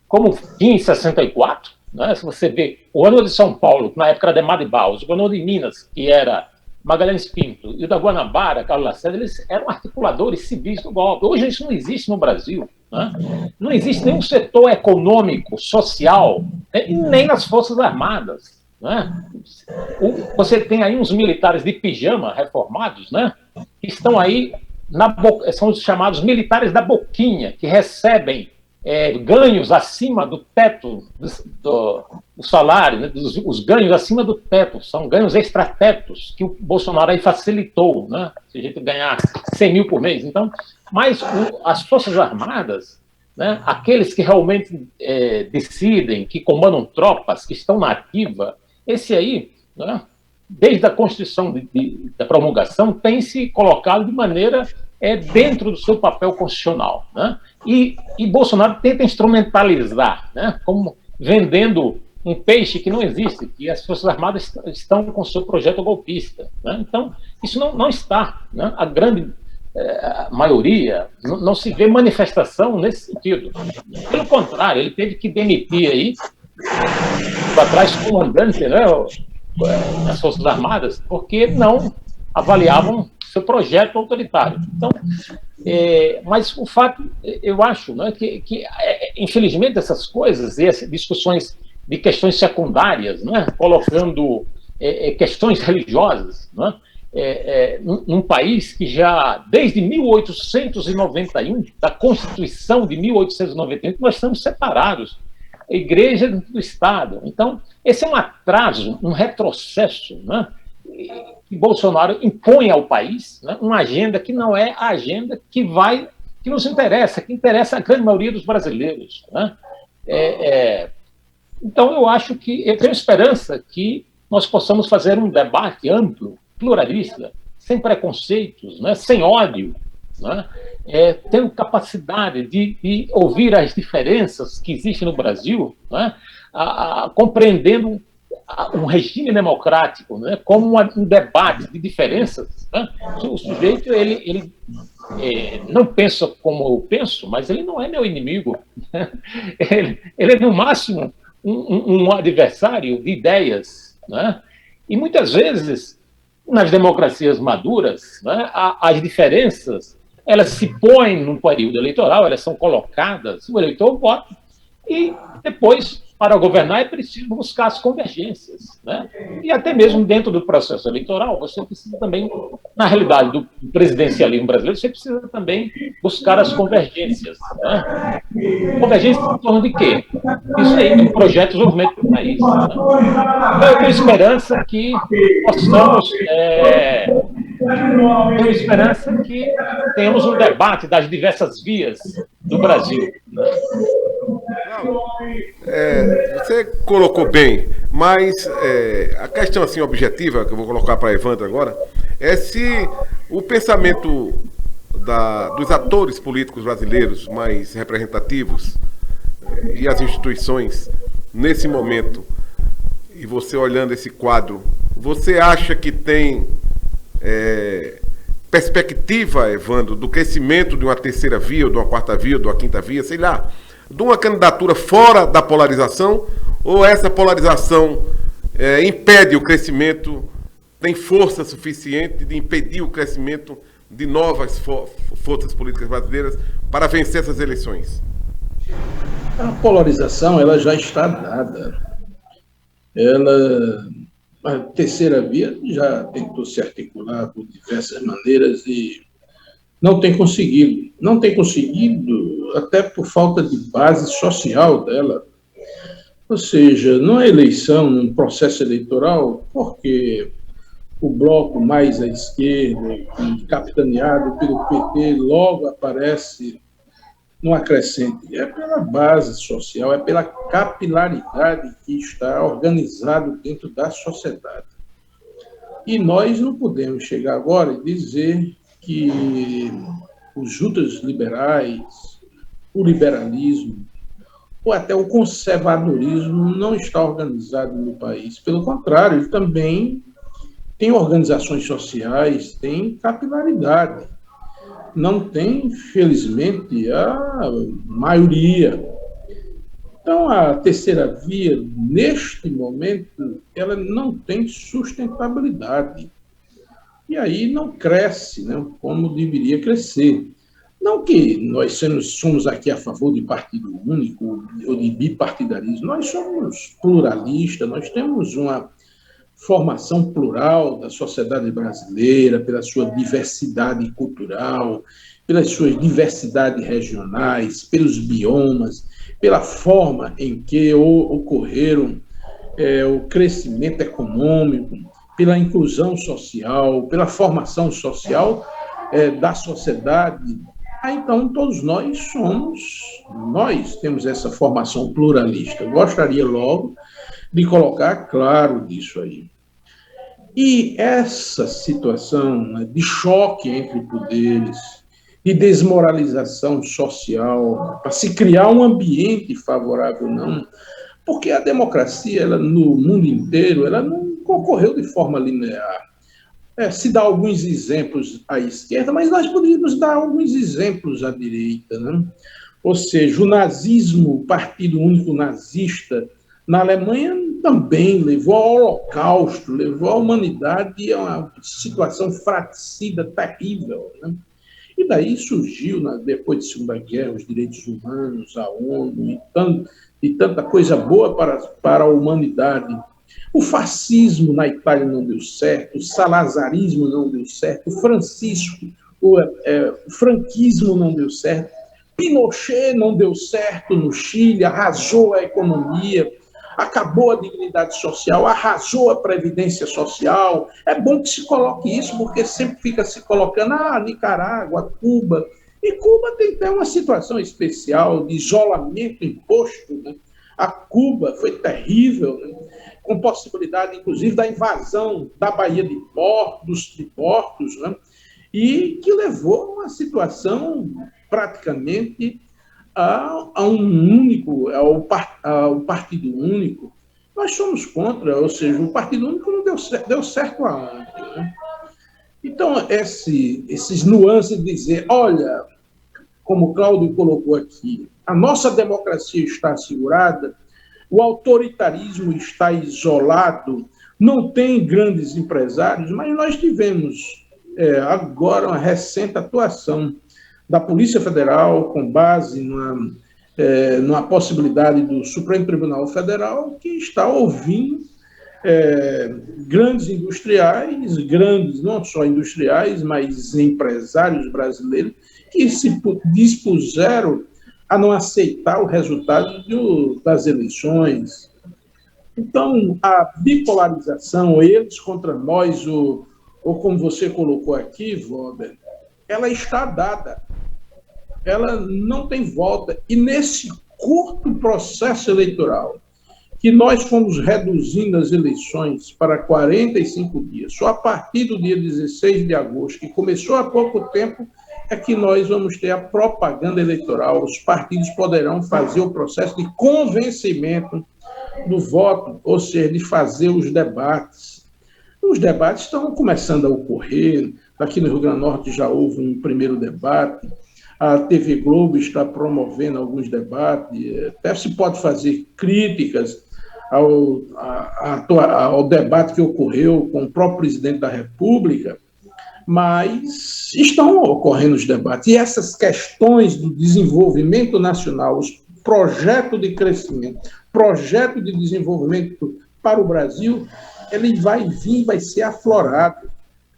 Speaker 2: como tinha em 64. Né, se você vê o governador de São Paulo, que na época era Adhemar de Barros, o governador de Minas, que era Magalhães Pinto, e o da Guanabara, Carlos Lacerda, eles eram articuladores civis do golpe. Hoje isso não existe no Brasil. Né? Não existe nenhum setor econômico, social, né, e nem nas Forças Armadas. Né? Você tem aí uns militares de pijama reformados, né, que estão aí, são os chamados militares da boquinha, que recebem ganhos acima do teto do salário, né, os ganhos acima do teto, são ganhos extratetos que o Bolsonaro aí facilitou, né, se a gente ganhar 100 mil por mês. Então, mas as Forças Armadas, né, aqueles que realmente decidem, que comandam tropas, que estão na ativa, esse aí, né, desde a Constituição da promulgação, tem se colocado de maneira dentro do seu papel constitucional. Né? E Bolsonaro tenta instrumentalizar, né, como vendendo um peixe que não existe, que as Forças Armadas estão com seu projeto golpista. Né? Então, isso não está. Né? A grande maioria não se vê manifestação nesse sentido. Pelo contrário, ele teve que demitir aí, para trás, comandante, né, das Forças Armadas, porque não avaliavam seu projeto autoritário. Então, mas o fato, eu acho, né, que infelizmente essas coisas, e essas discussões de questões secundárias, né, colocando questões religiosas, né, num país que já, desde 1891, da Constituição de 1891, nós estamos separados, a Igreja do Estado. Então, esse é um atraso, um retrocesso, né, que Bolsonaro impõe ao país, né, uma agenda que não é a agenda que nos interessa, que interessa a grande maioria dos brasileiros. Né? Então, eu tenho esperança que nós possamos fazer um debate amplo, pluralista, sem preconceitos, né, sem ódio, né, tendo capacidade de ouvir as diferenças que existem no Brasil, né, compreendendo um regime democrático, né, como um debate de diferenças. Né? O sujeito ele não pensa como eu penso, mas ele não é meu inimigo. Né? Ele é, no máximo, um adversário de ideias. Né? E, muitas vezes, nas democracias maduras, né, as diferenças elas se põem num período eleitoral, elas são colocadas, o eleitor vota, e depois, para governar, é preciso buscar as convergências. Né? E até mesmo dentro do processo eleitoral, você precisa também, na realidade do presidencialismo brasileiro, você precisa também buscar as convergências. Né? Convergências em torno de quê? Isso aí, do projeto de desenvolvimento do país. Né? Então, eu tenho esperança que possamos... tenho esperança que tenhamos um debate das diversas vias do Brasil. Né?
Speaker 1: Você colocou bem, mas a questão assim objetiva, que eu vou colocar para a Evandra agora, é se o pensamento dos atores políticos brasileiros mais representativos e as instituições, nesse momento, e você olhando esse quadro, você acha que tem perspectiva, Evandro, do crescimento de uma terceira via, ou de uma quarta via, ou de uma quinta via, sei lá, de uma candidatura fora da polarização, ou essa polarização impede o crescimento, tem força suficiente de impedir o crescimento de novas forças políticas brasileiras para vencer essas eleições?
Speaker 3: A polarização ela já está dada. A terceira via já tentou se articular por diversas maneiras e não tem conseguido. Não tem conseguido até por falta de base social dela. Ou seja, numa eleição, num processo eleitoral, porque o bloco mais à esquerda, capitaneado pelo PT, logo aparece numa crescente. É pela base social, é pela capilaridade que está organizado dentro da sociedade. E nós não podemos chegar agora e dizer que os ultraliberais, o liberalismo, ou até o conservadorismo não está organizado no país. Pelo contrário, ele também tem organizações sociais, tem capilaridade. Não tem, felizmente, a maioria. Então, a terceira via, neste momento, ela não tem sustentabilidade. E aí não cresce, né, como deveria crescer. Não que nós somos aqui a favor de partido único ou de bipartidarismo, nós somos pluralistas, nós temos uma formação plural da sociedade brasileira, pela sua diversidade cultural, pelas suas diversidades regionais, pelos biomas, pela forma em que ocorreram o crescimento econômico, pela inclusão social, pela formação social da sociedade. Então, todos nós temos essa formação pluralista. Gostaria logo de colocar claro disso aí. E essa situação, né, de choque entre poderes, de desmoralização social, para se criar um ambiente favorável, não, porque a democracia, ela, no mundo inteiro, ela não ocorreu de forma linear. Se dá alguns exemplos à esquerda, mas nós poderíamos dar alguns exemplos à direita, né? Ou seja, o nazismo, o Partido Único Nazista, na Alemanha também levou ao Holocausto, levou a humanidade a uma situação fratricida terrível, né? E daí surgiu, depois da Segunda Guerra, os direitos humanos, a ONU e tanta coisa boa para a humanidade. O fascismo na Itália não deu certo, o salazarismo não deu certo, o franquismo não deu certo, Pinochet não deu certo no Chile, arrasou a economia, acabou a dignidade social, arrasou a previdência social. É bom que se coloque isso, porque sempre fica se colocando, Nicarágua, Cuba. E Cuba tem até uma situação especial de isolamento imposto, né? A Cuba foi terrível, né? Com possibilidade, inclusive, da invasão da Baía de Portos, né? E que levou a uma situação praticamente ao Partido Único. Nós somos contra, ou seja, o Partido Único não deu certo aonde, né? Então, esses nuances de dizer, olha, como o Cláudio colocou aqui, a nossa democracia está assegurada, o autoritarismo está isolado, não tem grandes empresários, mas nós tivemos agora uma recente atuação da Polícia Federal, com base numa possibilidade do Supremo Tribunal Federal, que está ouvindo grandes industriais, não só industriais, mas empresários brasileiros, que que se dispuseram a não aceitar o resultado das eleições. Então, a bipolarização, eles contra nós, ou como você colocou aqui, Valber, ela está dada. Ela não tem volta. E nesse curto processo eleitoral, que nós fomos reduzindo as eleições para 45 dias, só a partir do dia 16 de agosto, que começou há pouco tempo, é que nós vamos ter a propaganda eleitoral. Os partidos poderão fazer o processo de convencimento do voto, ou seja, de fazer os debates. Os debates estão começando a ocorrer. Aqui no Rio Grande do Norte já houve um primeiro debate. A TV Globo está promovendo alguns debates. Até se pode fazer críticas ao debate que ocorreu com o próprio presidente da República, mas estão ocorrendo os debates. E essas questões do desenvolvimento nacional, os projetos de crescimento, projeto de desenvolvimento para o Brasil, ele vai vir, vai ser aflorado,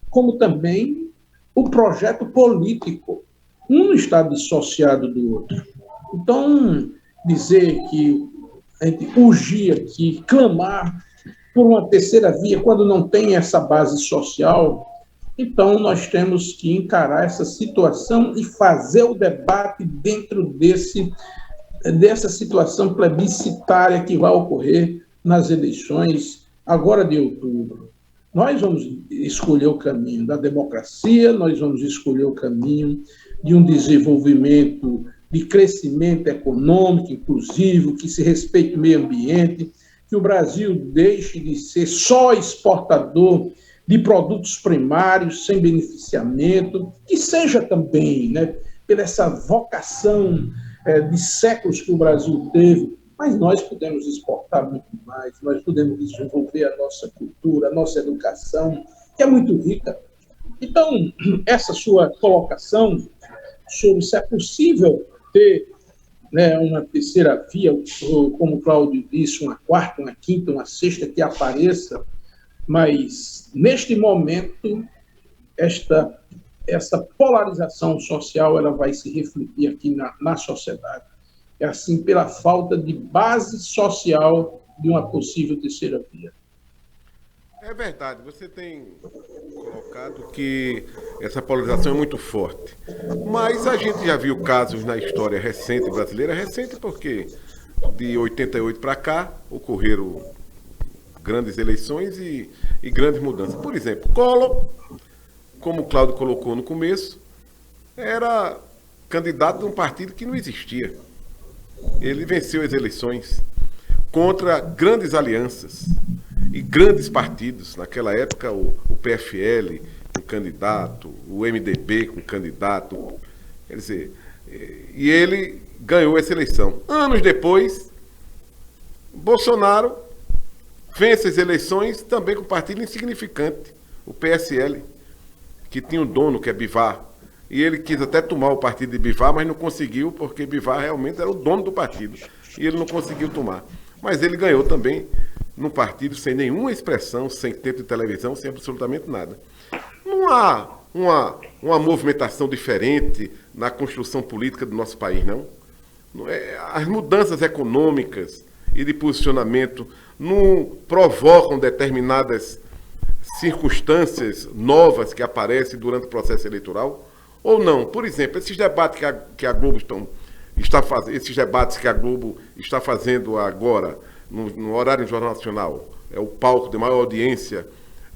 Speaker 3: como também o projeto político. Um não está dissociado do outro. Então, dizer que a gente urgia aqui, clamar por uma terceira via, quando não tem essa base social, então nós temos que encarar essa situação e fazer o debate dentro dessa situação plebiscitária que vai ocorrer nas eleições agora de outubro. Nós vamos escolher o caminho da democracia, nós vamos escolher o caminho de um desenvolvimento, de crescimento econômico, inclusivo, que se respeite o meio ambiente, que o Brasil deixe de ser só exportador de produtos primários sem beneficiamento, que seja também, né, pela essa vocação de séculos que o Brasil teve, mas nós podemos exportar muito mais, nós podemos desenvolver a nossa cultura, a nossa educação, que é muito rica. Então, essa sua colocação sobre se é possível ter, né, uma terceira via, ou, como o Cláudio disse, uma quarta, uma quinta, uma sexta que apareça, mas, neste momento, essa polarização social ela vai se refletir aqui na sociedade. É assim, pela falta de base social de uma possível terceira via.
Speaker 1: É verdade, você tem colocado que essa polarização é muito forte. Mas a gente já viu casos na história recente brasileira, recente porque de 88 para cá ocorreram grandes eleições e grandes mudanças. Por exemplo, Collor, como o Cláudio colocou no começo, era candidato de um partido que não existia. Ele venceu as eleições contra grandes alianças e grandes partidos. Naquela época, o PFL com candidato, o MDB com candidato. Quer dizer, e ele ganhou essa eleição. Anos depois, Bolsonaro vence as eleições também com um partido insignificante, o PSL, que tinha um dono, que é Bivar. E ele quis até tomar o partido de Bivar, mas não conseguiu, porque Bivar realmente era o dono do partido. E ele não conseguiu tomar. Mas ele ganhou também num partido sem nenhuma expressão, sem tempo de televisão, sem absolutamente nada. Não há uma movimentação diferente na construção política do nosso país, não. As mudanças econômicas e de posicionamento não provocam determinadas circunstâncias novas que aparecem durante o processo eleitoral? Ou não? Por exemplo, esses debates que a Globo está fazendo agora, no horário do Jornal Nacional, é o palco de maior audiência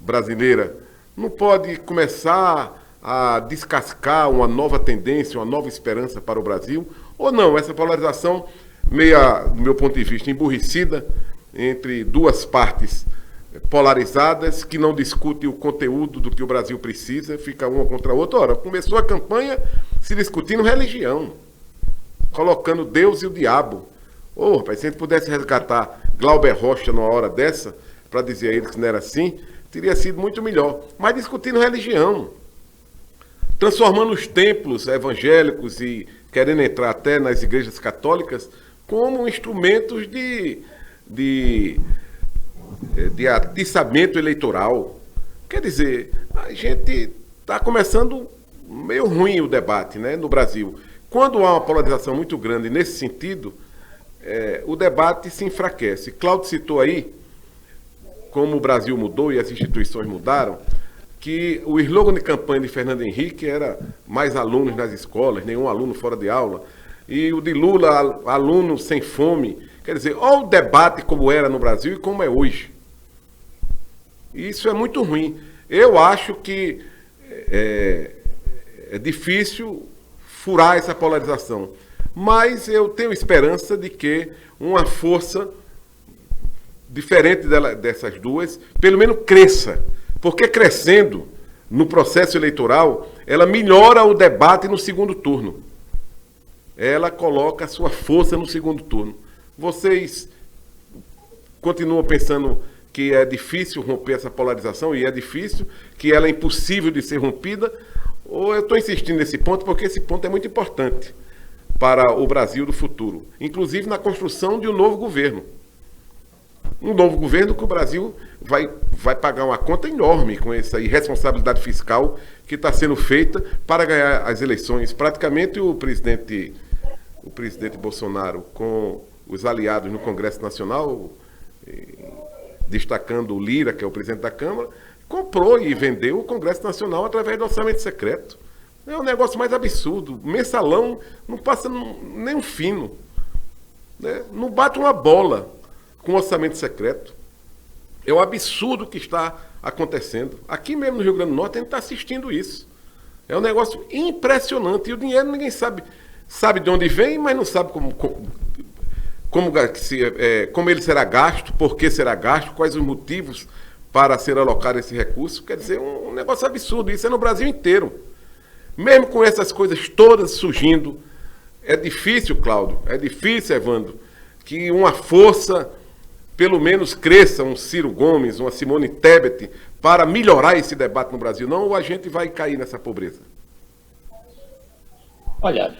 Speaker 1: brasileira, não pode começar a descascar uma nova tendência, uma nova esperança para o Brasil? Ou não? Essa polarização, meia, do meu ponto de vista, emburrecida, entre duas partes polarizadas, que não discutem o conteúdo do que o Brasil precisa, fica uma contra a outra. Ora, começou a campanha se discutindo religião, colocando Deus e o diabo. Rapaz, se a gente pudesse resgatar Glauber Rocha numa hora dessa, para dizer a ele que não era assim, teria sido muito melhor. Mas discutindo religião, transformando os templos evangélicos e querendo entrar até nas igrejas católicas como instrumentos de atiçamento eleitoral. Quer dizer, a gente está começando meio ruim o debate, né, no Brasil. Quando há uma polarização muito grande nesse sentido, o debate se enfraquece. Cláudio citou aí como o Brasil mudou e as instituições mudaram, que o slogan de campanha de Fernando Henrique era mais alunos nas escolas, nenhum aluno fora de aula, e o de Lula, aluno sem fome. Quer dizer, olha o debate como era no Brasil e como é hoje. Isso é muito ruim. Eu acho que é difícil furar essa polarização, mas eu tenho esperança de que uma força diferente dessas duas, pelo menos cresça, porque crescendo no processo eleitoral, ela melhora o debate no segundo turno. Ela coloca a sua força no segundo turno. Vocês continuam pensando que é difícil romper essa polarização, e é difícil, que ela é impossível de ser rompida, ou eu estou insistindo nesse ponto porque esse ponto é muito importante para o Brasil do futuro, inclusive na construção de um novo governo. Um novo governo que o Brasil vai pagar uma conta enorme com essa irresponsabilidade fiscal que está sendo feita para ganhar as eleições. Praticamente o presidente Bolsonaro, com os aliados no Congresso Nacional, destacando o Lira, que é o presidente da Câmara, comprou e vendeu o Congresso Nacional através do orçamento secreto. É um negócio mais absurdo. Mensalão não passa nem um fino, né? Não bate uma bola com orçamento secreto. É um absurdo que está acontecendo. Aqui mesmo no Rio Grande do Norte a gente está assistindo isso. É um negócio impressionante. E o dinheiro ninguém sabe de onde vem, mas não sabe como ele será gasto, por que será gasto, quais os motivos para ser alocado esse recurso. Quer dizer, um negócio absurdo. Isso é no Brasil inteiro. Mesmo com essas coisas todas surgindo, é difícil, Cláudio, é difícil, Evandro, que uma força, pelo menos cresça, um Ciro Gomes, uma Simone Tebet, para melhorar esse debate no Brasil. Não, ou a gente vai cair nessa pobreza.
Speaker 2: Olha,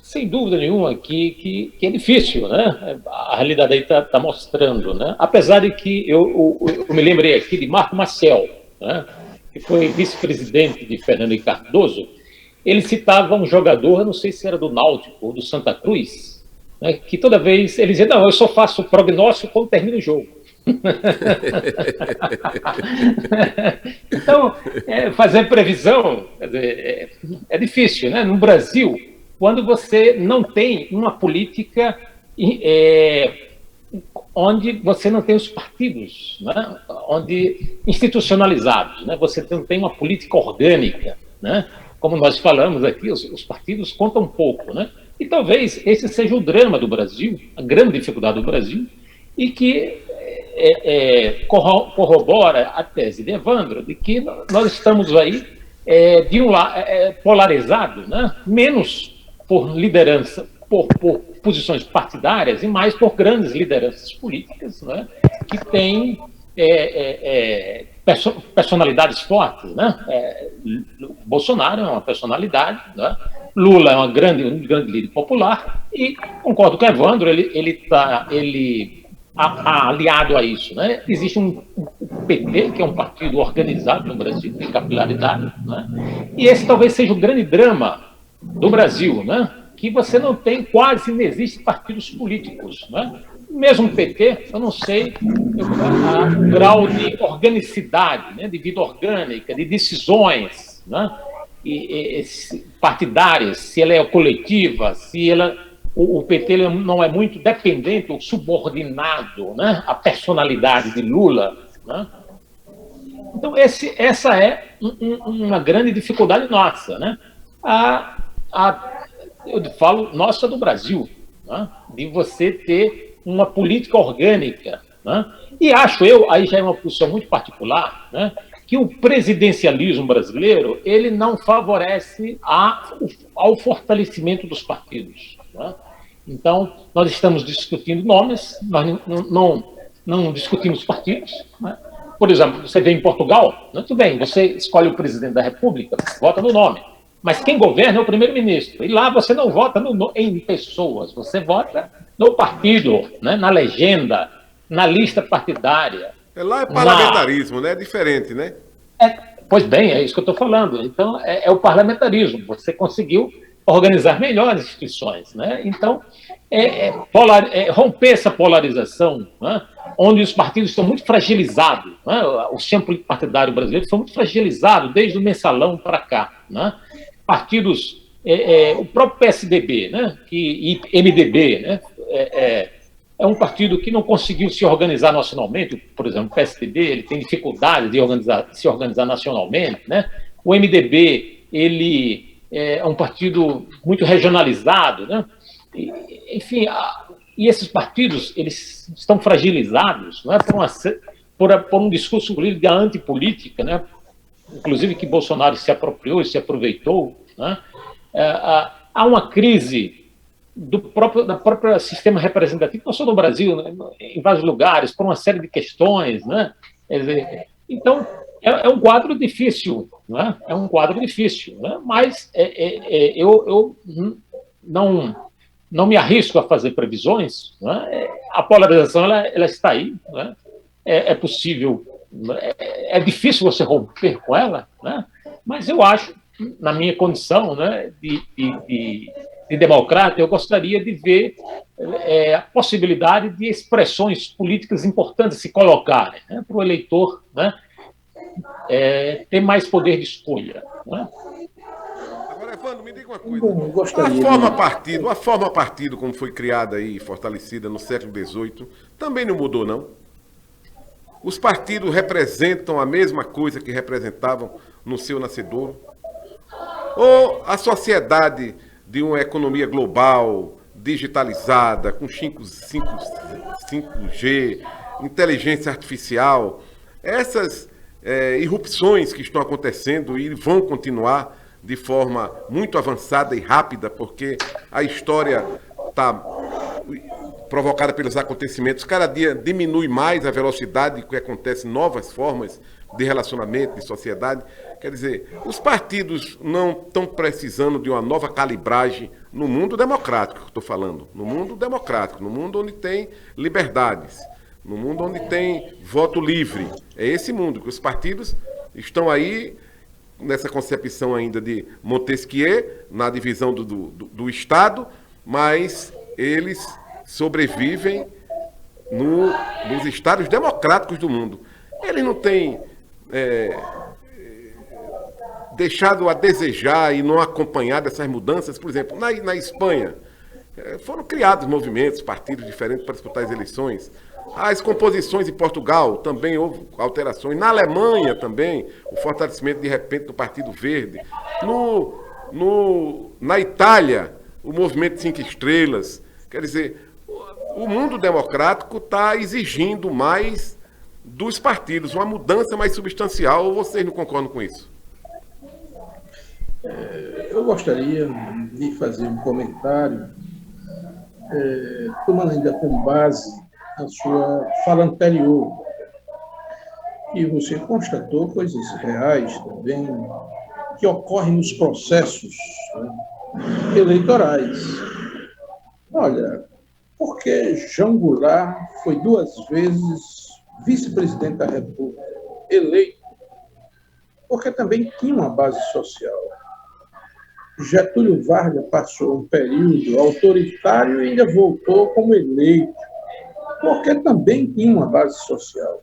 Speaker 2: sem dúvida nenhuma que é difícil, né? A realidade aí está mostrando, né? Apesar de que eu me lembrei aqui de Marco Maciel, né? Que foi vice-presidente de Fernando Henrique Cardoso. Ele citava um jogador, eu não sei se era do Náutico ou do Santa Cruz, né? Que toda vez ele dizia, não, eu só faço prognóstico quando termina o jogo. Então, fazer previsão é difícil, né? No Brasil, quando você não tem uma política onde você não tem os partidos, né? Onde institucionalizados, né? Você não tem uma política orgânica, né? Como nós falamos aqui, os partidos contam pouco, né? E talvez esse seja o drama do Brasil, a grande dificuldade do Brasil, e que corrobora a tese de Evandro, de que nós estamos aí de um lado polarizado, né? Menos por liderança, por posições partidárias e mais por grandes lideranças políticas, né? Que têm personalidades fortes, né? Bolsonaro é uma personalidade, né? Lula é um grande líder popular, e concordo com o Evandro, ele aliado a isso, né? Existe um PT, que é um partido organizado no Brasil, tem capilaridade, né? E esse talvez seja o grande drama do Brasil, né? Que você não tem, quase não existe partidos políticos, né? Mesmo o PT, eu não sei o grau de organicidade, né? De vida orgânica, de decisões, né? Partidárias, se ela é coletiva, se ela... O PT ele não é muito dependente ou subordinado, né, à personalidade de Lula, né? Então, essa é uma grande dificuldade nossa, né? Eu falo nossa do Brasil, né? De você ter uma política orgânica, né? E acho eu, aí já é uma posição muito particular, né, que o presidencialismo brasileiro ele não favorece ao fortalecimento dos partidos, né? Então, nós estamos discutindo nomes, nós não discutimos partidos, né? Por exemplo, você vê em Portugal, tudo bem, você escolhe o presidente da República, vota no nome, mas quem governa é o primeiro-ministro, e lá você não vota em pessoas, você vota no partido, né? Na legenda, na lista partidária.
Speaker 1: Lá é parlamentarismo, né? É diferente, né?
Speaker 2: Pois bem, é isso que eu estou falando. Então, é o parlamentarismo. Você conseguiu organizar melhor as instituições, né? Então, romper essa polarização, né? Onde os partidos estão muito fragilizados, né? O sistema político partidário brasileiro foi muito fragilizado desde o mensalão para cá, né? Partidos, o próprio PSDB, né? E MDB, né? É um partido que não conseguiu se organizar nacionalmente. Por exemplo, o PSDB ele tem dificuldade de se organizar nacionalmente, né? O MDB ele é um partido muito regionalizado, né? Enfim, e esses partidos eles estão fragilizados, né? Por um discurso de antipolítica, né? Inclusive que Bolsonaro se apropriou e se aproveitou, né? Há uma crise da própria sistema representativo, não só no Brasil, né? Em vários lugares, por uma série de questões, né? Então, é um quadro difícil, né? É um quadro difícil, né? Mas eu não me arrisco a fazer previsões, né? A polarização ela está aí, né? É possível, é difícil você romper com ela, né? Mas eu acho, na minha condição, né, de democrata, eu gostaria de ver a possibilidade de expressões políticas importantes se colocarem, né, para o eleitor, né, ter mais poder de escolha. Né?
Speaker 1: Agora, Evandro, me diga uma coisa. A forma partido, como foi criada e fortalecida no século XVIII, também não mudou, não? Os partidos representam a mesma coisa que representavam no seu nascedouro? Ou a sociedade de uma economia global, digitalizada, com 5G, inteligência artificial, essas irrupções que estão acontecendo e vão continuar de forma muito avançada e rápida, porque a história está provocada pelos acontecimentos, cada dia diminui mais a velocidade que acontece novas formas de relacionamento, de sociedade. Quer dizer, os partidos não estão precisando de uma nova calibragem no mundo democrático, que estou falando. No mundo democrático, no mundo onde tem liberdades, no mundo onde tem voto livre. É esse mundo que os partidos estão aí, nessa concepção ainda de Montesquieu, na divisão do Estado, mas eles sobrevivem nos estados democráticos do mundo. Eles não têm deixado a desejar e não acompanhado essas mudanças. Por exemplo, na Espanha, foram criados movimentos, partidos diferentes para disputar as eleições. As composições em Portugal também houve alterações. Na Alemanha também, o fortalecimento de repente do Partido Verde. Na Itália, o movimento 5 Estrelas. Quer dizer, o mundo democrático está exigindo mais dos partidos, uma mudança mais substancial, ou vocês não concordam com isso?
Speaker 3: Eu gostaria de fazer um comentário, tomando ainda como base a sua fala anterior, e você constatou coisas reais também que ocorrem nos processos, né, eleitorais. Olha, porque João Goulart foi 2 vezes vice-presidente da República, eleito, porque também tinha uma base social. Getúlio Vargas passou um período autoritário e ainda voltou como eleito, porque também tinha uma base social.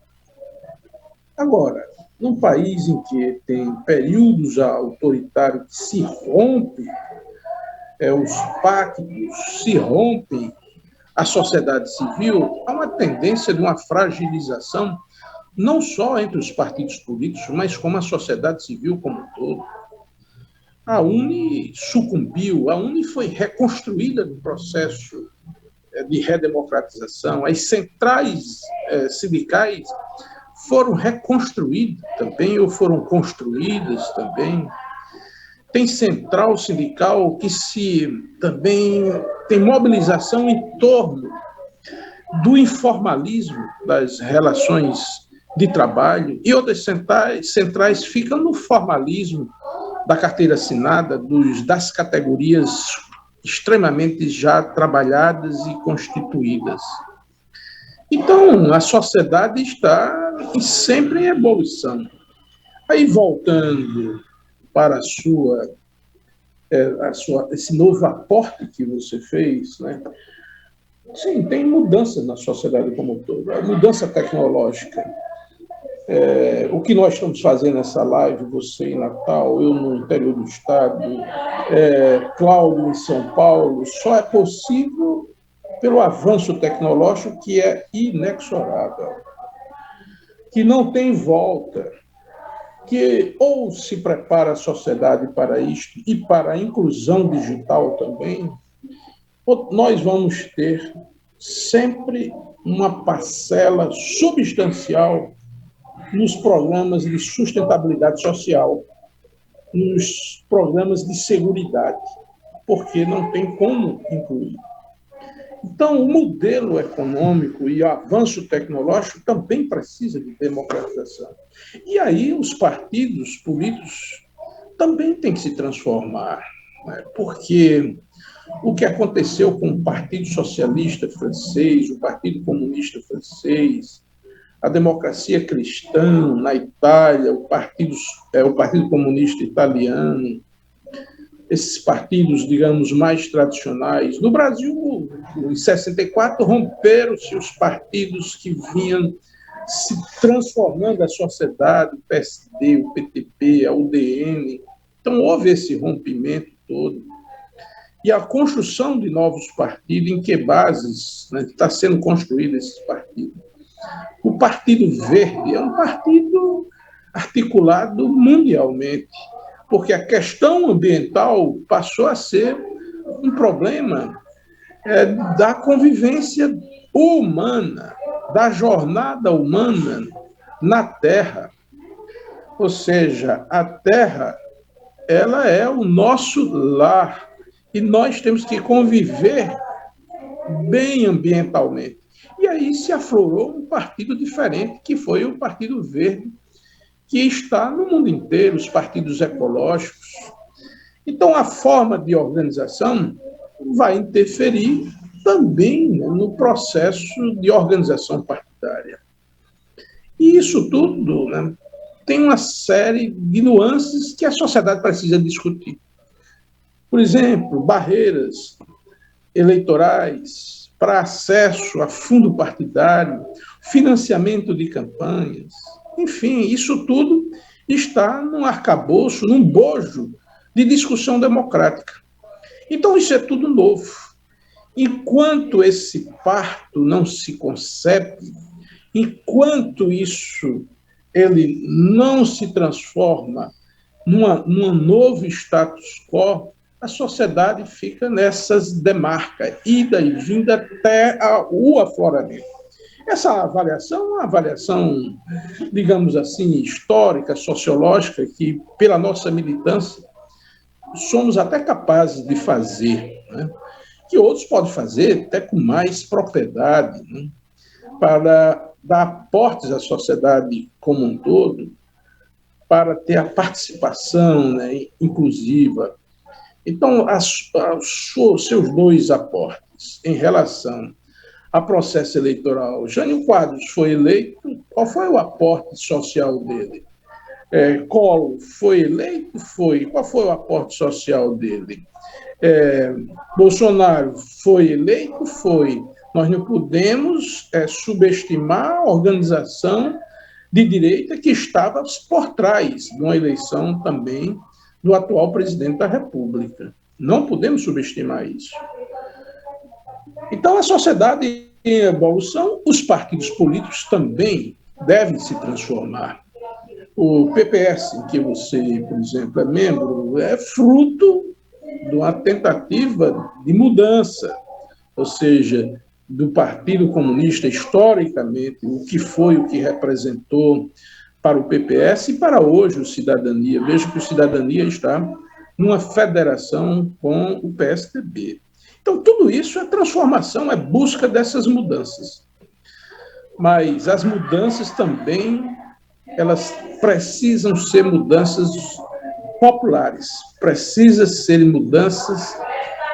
Speaker 3: Agora, num país em que tem períodos autoritários que se rompem, os pactos se rompem, a sociedade civil, há uma tendência de uma fragilização, não só entre os partidos políticos, mas como a sociedade civil como um todo. A UNE sucumbiu, a UNE foi reconstruída no processo de redemocratização, as centrais sindicais foram reconstruídas também, ou foram construídas também. Tem central sindical que também tem mobilização em torno do informalismo das relações de trabalho, e outras centrais ficam no formalismo da carteira assinada, das categorias extremamente já trabalhadas e constituídas. Então, a sociedade está sempre em evolução. Aí, voltando para esse novo aporte que você fez, né? Sim, tem mudanças na sociedade como um todo. A mudança tecnológica. O que nós estamos fazendo nessa live, você em Natal, eu no interior do estado, Cláudio em São Paulo, só é possível pelo avanço tecnológico que é inexorável, que não tem volta, que ou se prepara a sociedade para isto e para a inclusão digital também, nós vamos ter sempre uma parcela substancial nos programas de sustentabilidade social, nos programas de seguridade, porque não tem como incluir. Então, o modelo econômico e o avanço tecnológico também precisa de democratização. E aí os partidos políticos também têm que se transformar, né? Porque o que aconteceu com o Partido Socialista francês, o Partido Comunista francês, a democracia cristã na Itália, o Partido Comunista italiano, esses partidos, digamos, mais tradicionais. No Brasil, em 64, romperam-se os partidos que vinham se transformando a sociedade, o PSD, o PTB, a UDN. Então, houve esse rompimento todo. E a construção de novos partidos, em que bases, né, está sendo construído esses partidos? O Partido Verde é um partido articulado mundialmente, porque a questão ambiental passou a ser um problema da convivência humana, da jornada humana na Terra. Ou seja, a Terra, ela é o nosso lar e nós temos que conviver bem ambientalmente. E aí se aflorou um partido diferente, que foi o Partido Verde, que está no mundo inteiro, os partidos ecológicos. Então, a forma de organização vai interferir também, né, no processo de organização partidária. E isso tudo, né, tem uma série de nuances que a sociedade precisa discutir. Por exemplo, barreiras eleitorais para acesso a fundo partidário, financiamento de campanhas. Enfim, isso tudo está num arcabouço, num bojo de discussão democrática. Então, isso é tudo novo. Enquanto esse parto não se concebe, enquanto ele não se transforma num novo status quo, a sociedade fica nessas demarcas, ida e vinda até o afloramento. Essa avaliação é uma avaliação, digamos assim, histórica, sociológica, que, pela nossa militância, somos até capazes de fazer, né? Que outros podem fazer até com mais propriedade, né? Para dar aportes à sociedade como um todo, para ter a participação, né, inclusiva. Então, os seus dois aportes em relação ao processo eleitoral. Jânio Quadros foi eleito, qual foi o aporte social dele? Collor foi eleito? Foi. Qual foi o aporte social dele? Bolsonaro foi eleito? Foi. Nós não podemos subestimar a organização de direita que estava por trás de uma eleição também do atual presidente da República. Não podemos subestimar isso. Então, a sociedade em evolução, os partidos políticos também devem se transformar. O PPS, em que você, por exemplo, é membro, é fruto de uma tentativa de mudança, ou seja, do Partido Comunista, historicamente, o que representou para o PPS e para hoje o Cidadania. Veja que o Cidadania está numa federação com o PSDB. Então, tudo isso é transformação, é busca dessas mudanças. Mas as mudanças também, elas precisam ser mudanças populares, precisam ser mudanças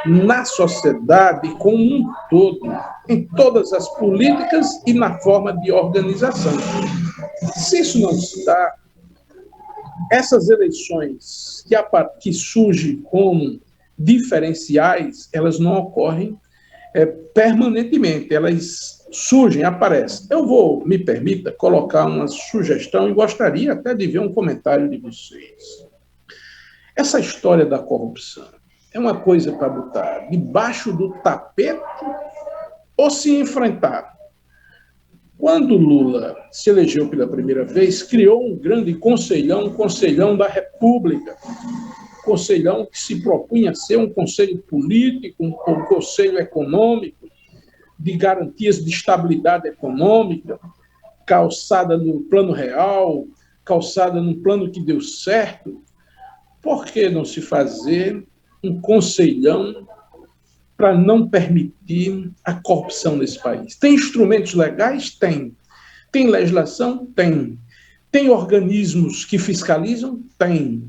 Speaker 3: na sociedade como um todo, em todas as políticas e na forma de organização. Se isso não se dá, essas eleições que surgem como diferenciais, elas não ocorrem permanentemente, elas surgem, aparecem. Me permita, colocar uma sugestão e gostaria até de ver um comentário de vocês. Essa história da corrupção é uma coisa para botar debaixo do tapete ou se enfrentar? Quando Lula se elegeu pela primeira vez, criou um grande conselhão, um conselhão da República, conselhão que se propunha a ser um conselho político, um conselho econômico, de garantias de estabilidade econômica, calçada no plano real, calçada num plano que deu certo. Por que não se fazer um conselhão para não permitir a corrupção nesse país? Tem instrumentos legais? Tem. Tem legislação? Tem. Tem organismos que fiscalizam? Tem.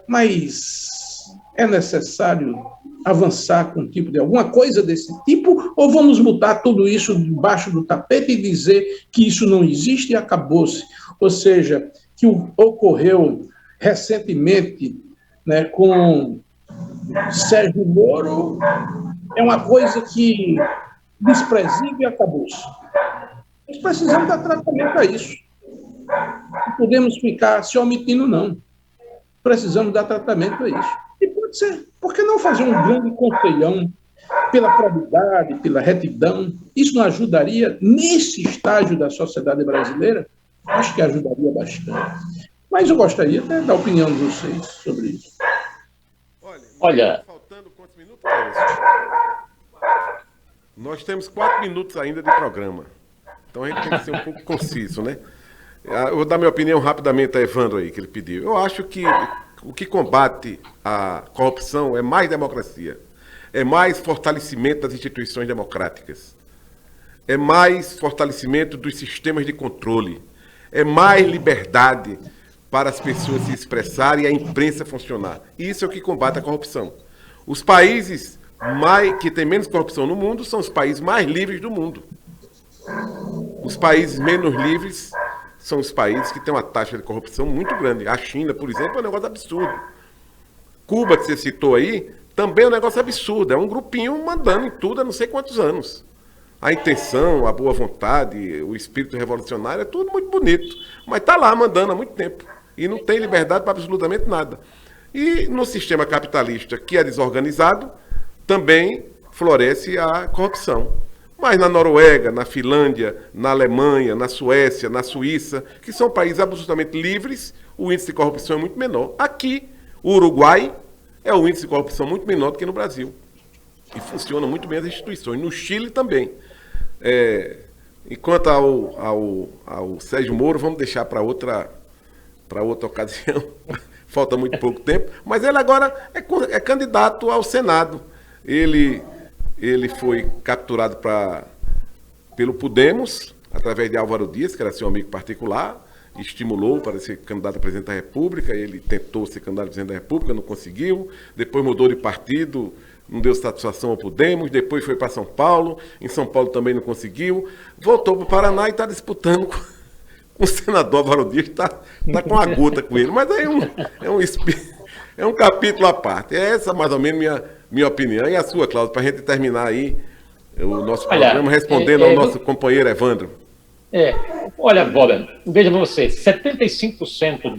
Speaker 3: Mas é necessário avançar com um tipo de alguma coisa desse tipo, ou vamos botar tudo isso debaixo do tapete e dizer que isso não existe e acabou-se? Ou seja, que ocorreu recentemente, né, com Sérgio Moro é uma coisa que desprezível e acabou-se. Nós precisamos dar tratamento a isso. Não podemos ficar se omitindo, não. Precisamos dar tratamento a isso. E pode ser. Por que não fazer um grande conselhão pela probidade, pela retidão? Isso não ajudaria nesse estágio da sociedade brasileira? Acho que ajudaria bastante. Mas eu gostaria até da opinião de vocês sobre isso.
Speaker 2: Olha,
Speaker 1: faltando quantos minutos, Cláudio? Nós temos 4 minutos ainda de programa. Então a gente tem que ser um pouco conciso, né? Eu vou dar minha opinião rapidamente a Evandro aí, que ele pediu. Eu acho que o que combate a corrupção é mais democracia, é mais fortalecimento das instituições democráticas, é mais fortalecimento dos sistemas de controle, é mais liberdade para as pessoas se expressarem e a imprensa funcionar. Isso é o que combate a corrupção. Os países que têm menos corrupção no mundo são os países mais livres do mundo. Os países menos livres são os países que têm uma taxa de corrupção muito grande. A China, por exemplo, é um negócio absurdo. Cuba, que você citou aí, também é um negócio absurdo. É um grupinho mandando em tudo há não sei quantos anos. A intenção, a boa vontade, o espírito revolucionário, é tudo muito bonito. Mas está lá mandando há muito tempo. E não tem liberdade para absolutamente nada. E no sistema capitalista, que é desorganizado, também floresce a corrupção. Mas na Noruega, na Finlândia, na Alemanha, na Suécia, na Suíça, que são países absolutamente livres, o índice de corrupção é muito menor. Aqui, o Uruguai é um índice de corrupção muito menor do que no Brasil. E funcionam muito bem as instituições. No Chile também. Enquanto ao Sérgio Moro, vamos deixar para outra ocasião. Falta muito pouco tempo. Mas ele agora é candidato ao Senado. Ele foi capturado pelo Podemos, através de Álvaro Dias, que era seu amigo particular, estimulou para ser candidato a presidente da República. Ele tentou ser candidato a presidente da República, não conseguiu. Depois mudou de partido, não deu satisfação ao Podemos. Depois foi para São Paulo. Em São Paulo também não conseguiu. Voltou para o Paraná e está disputando com o senador Álvaro Dias, que está com a gota com ele. Mas aí é um capítulo à parte. É essa mais ou menos minha opinião. E a sua, Cláudio, para a gente terminar aí o nosso programa respondendo ao nosso companheiro Evandro.
Speaker 2: Olha, Bob, veja você, 75%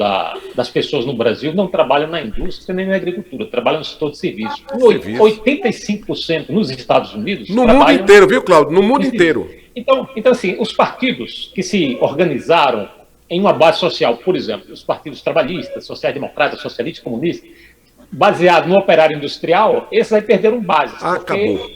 Speaker 2: das pessoas no Brasil não trabalham na indústria nem na agricultura, trabalham no setor de serviço. 85% nos Estados Unidos
Speaker 1: no mundo inteiro, viu, Cláudio? No mundo inteiro.
Speaker 2: Então, assim, os partidos que se organizaram em uma base social, por exemplo, os partidos trabalhistas, social-democratas, socialistas, comunistas, baseado no operário industrial, esses aí perderam bases.
Speaker 1: Acabou.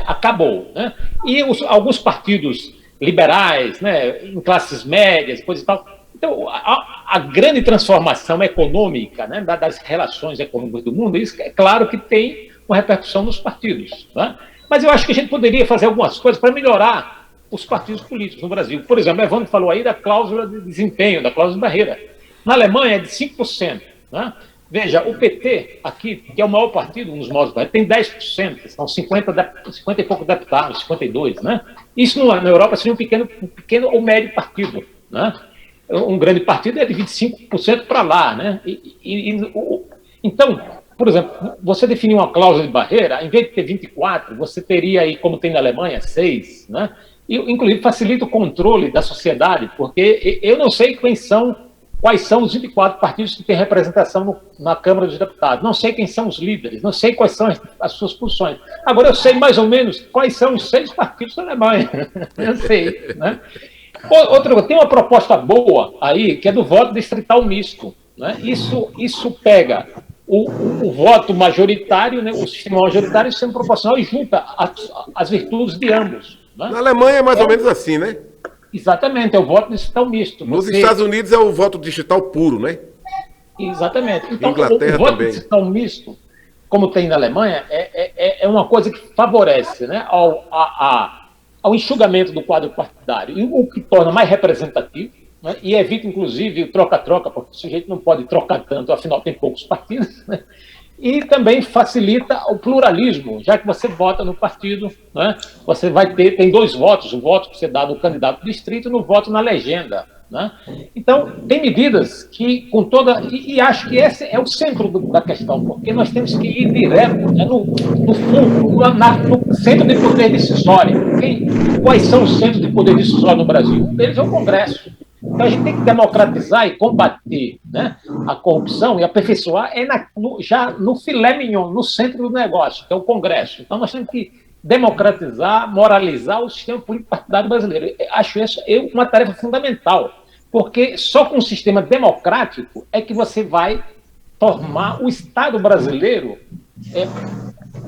Speaker 2: Acabou. Né? E alguns partidos liberais, né, em classes médias, coisa e tal. Então, a grande transformação econômica, né, das relações econômicas do mundo, isso é claro que tem uma repercussão nos partidos. Né? Mas eu acho que a gente poderia fazer algumas coisas para melhorar os partidos políticos no Brasil. Por exemplo, o Evandro falou aí da cláusula de desempenho, da cláusula de barreira. Na Alemanha é de 5%. Né? Veja, o PT aqui, que é o maior partido, um dos maiores partidos, tem 10%, são 50 e poucos deputados, 52, né? Isso na Europa seria um pequeno ou médio partido, né? um grande partido é de 25% para lá, né? Então, por exemplo, você definir uma cláusula de barreira, em vez de ter 24, você teria aí, como tem na Alemanha, 6, né? E, inclusive, facilita o controle da sociedade, porque eu não sei quais são os 24 partidos que têm representação na Câmara dos Deputados, não sei quem são os líderes, não sei quais são as suas posições. Agora, eu sei mais ou menos quais são os 6 partidos da Alemanha, eu sei, né? Tem uma proposta boa aí, que é do voto distrital misto, né? Isso pega o voto majoritário, né, o sistema majoritário, o sistema proporcional, e junta as virtudes de ambos. Né?
Speaker 1: Na Alemanha é mais ou menos assim, né?
Speaker 2: Exatamente, é o voto distrital misto.
Speaker 1: Nos Estados Unidos é o voto distrital puro, né?
Speaker 2: Exatamente. Então,
Speaker 1: Inglaterra
Speaker 2: o voto
Speaker 1: também.
Speaker 2: distrital misto, como tem na Alemanha, é uma coisa que favorece, né, ao enxugamento do quadro partidário, e o que torna mais representativo, né, e evita, inclusive, o troca-troca, porque o sujeito não pode trocar tanto, afinal tem poucos partidos, né, e também facilita o pluralismo, já que você vota no partido, né, você tem 2 votos, o voto que você dá no candidato do distrito e no voto na legenda. Né? Então, tem medidas que, com toda. E acho que esse é o centro da questão, porque nós temos que ir direto, né, no fundo, no centro de poder decisório. Quais são os centros de poder decisório no Brasil? Um deles é o Congresso. Então, a gente tem que democratizar e combater, né, a corrupção e aperfeiçoar já no filé mignon, no centro do negócio, que é o Congresso. Então, nós temos que democratizar, moralizar o sistema político partidário brasileiro. Acho isso uma tarefa fundamental, porque só com um sistema democrático é que você vai formar o Estado brasileiro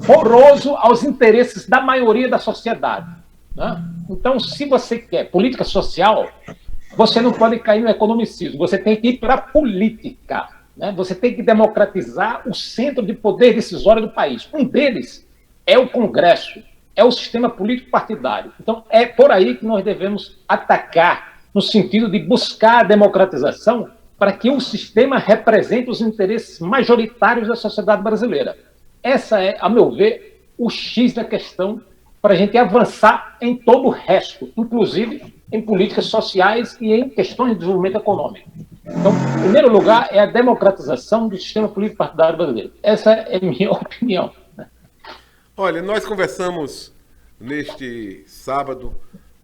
Speaker 2: poroso aos interesses da maioria da sociedade. Né? Então, se você quer política social, você não pode cair no economicismo, você tem que ir para a política. Né? Você tem que democratizar o centro de poder decisório do país. Um deles é o Congresso, é o sistema político partidário. Então, é por aí que nós devemos atacar, no sentido de buscar a democratização para que o sistema represente os interesses majoritários da sociedade brasileira. Essa é, a meu ver, o X da questão para a gente avançar em todo o resto, inclusive em políticas sociais e em questões de desenvolvimento econômico. Então, em primeiro lugar, é a democratização do sistema político partidário brasileiro. Essa é a minha opinião.
Speaker 1: Olha, nós conversamos neste sábado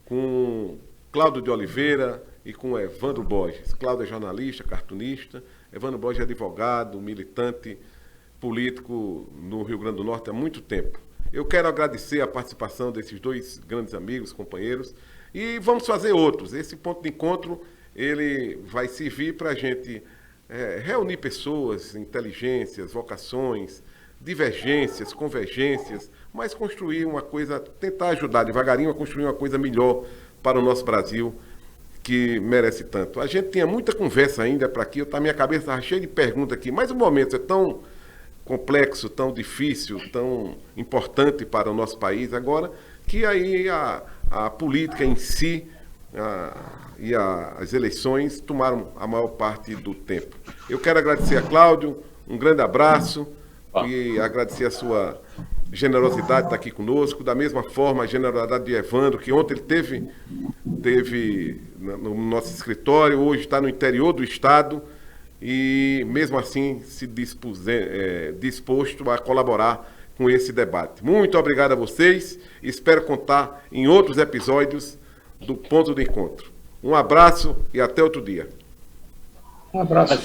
Speaker 1: com Cláudio de Oliveira e com Evandro Borges. Cláudio é jornalista, cartunista, Evandro Borges é advogado, militante político no Rio Grande do Norte há muito tempo. Eu quero agradecer a participação desses 2 grandes amigos, companheiros, e vamos fazer outros. Esse ponto de encontro ele vai servir para a gente reunir pessoas, inteligências, vocações, divergências, convergências, mas construir uma coisa, tentar ajudar devagarinho a construir uma coisa melhor para o nosso Brasil, que merece tanto. A gente tinha muita conversa ainda para aqui, minha cabeça estava cheia de perguntas aqui, mas o momento é tão complexo, tão difícil, tão importante para o nosso país agora, que aí a política em si e as eleições tomaram a maior parte do tempo. Eu quero agradecer a Cláudio, um grande abraço, e agradecer a sua generosidade de estar aqui conosco, da mesma forma a generosidade de Evandro, que ontem ele teve no nosso escritório, hoje está no interior do estado e mesmo assim se disposto a colaborar com esse debate. Muito obrigado a vocês, espero contar em outros episódios do Ponto de Encontro. Um abraço e até outro dia.
Speaker 3: Um abraço.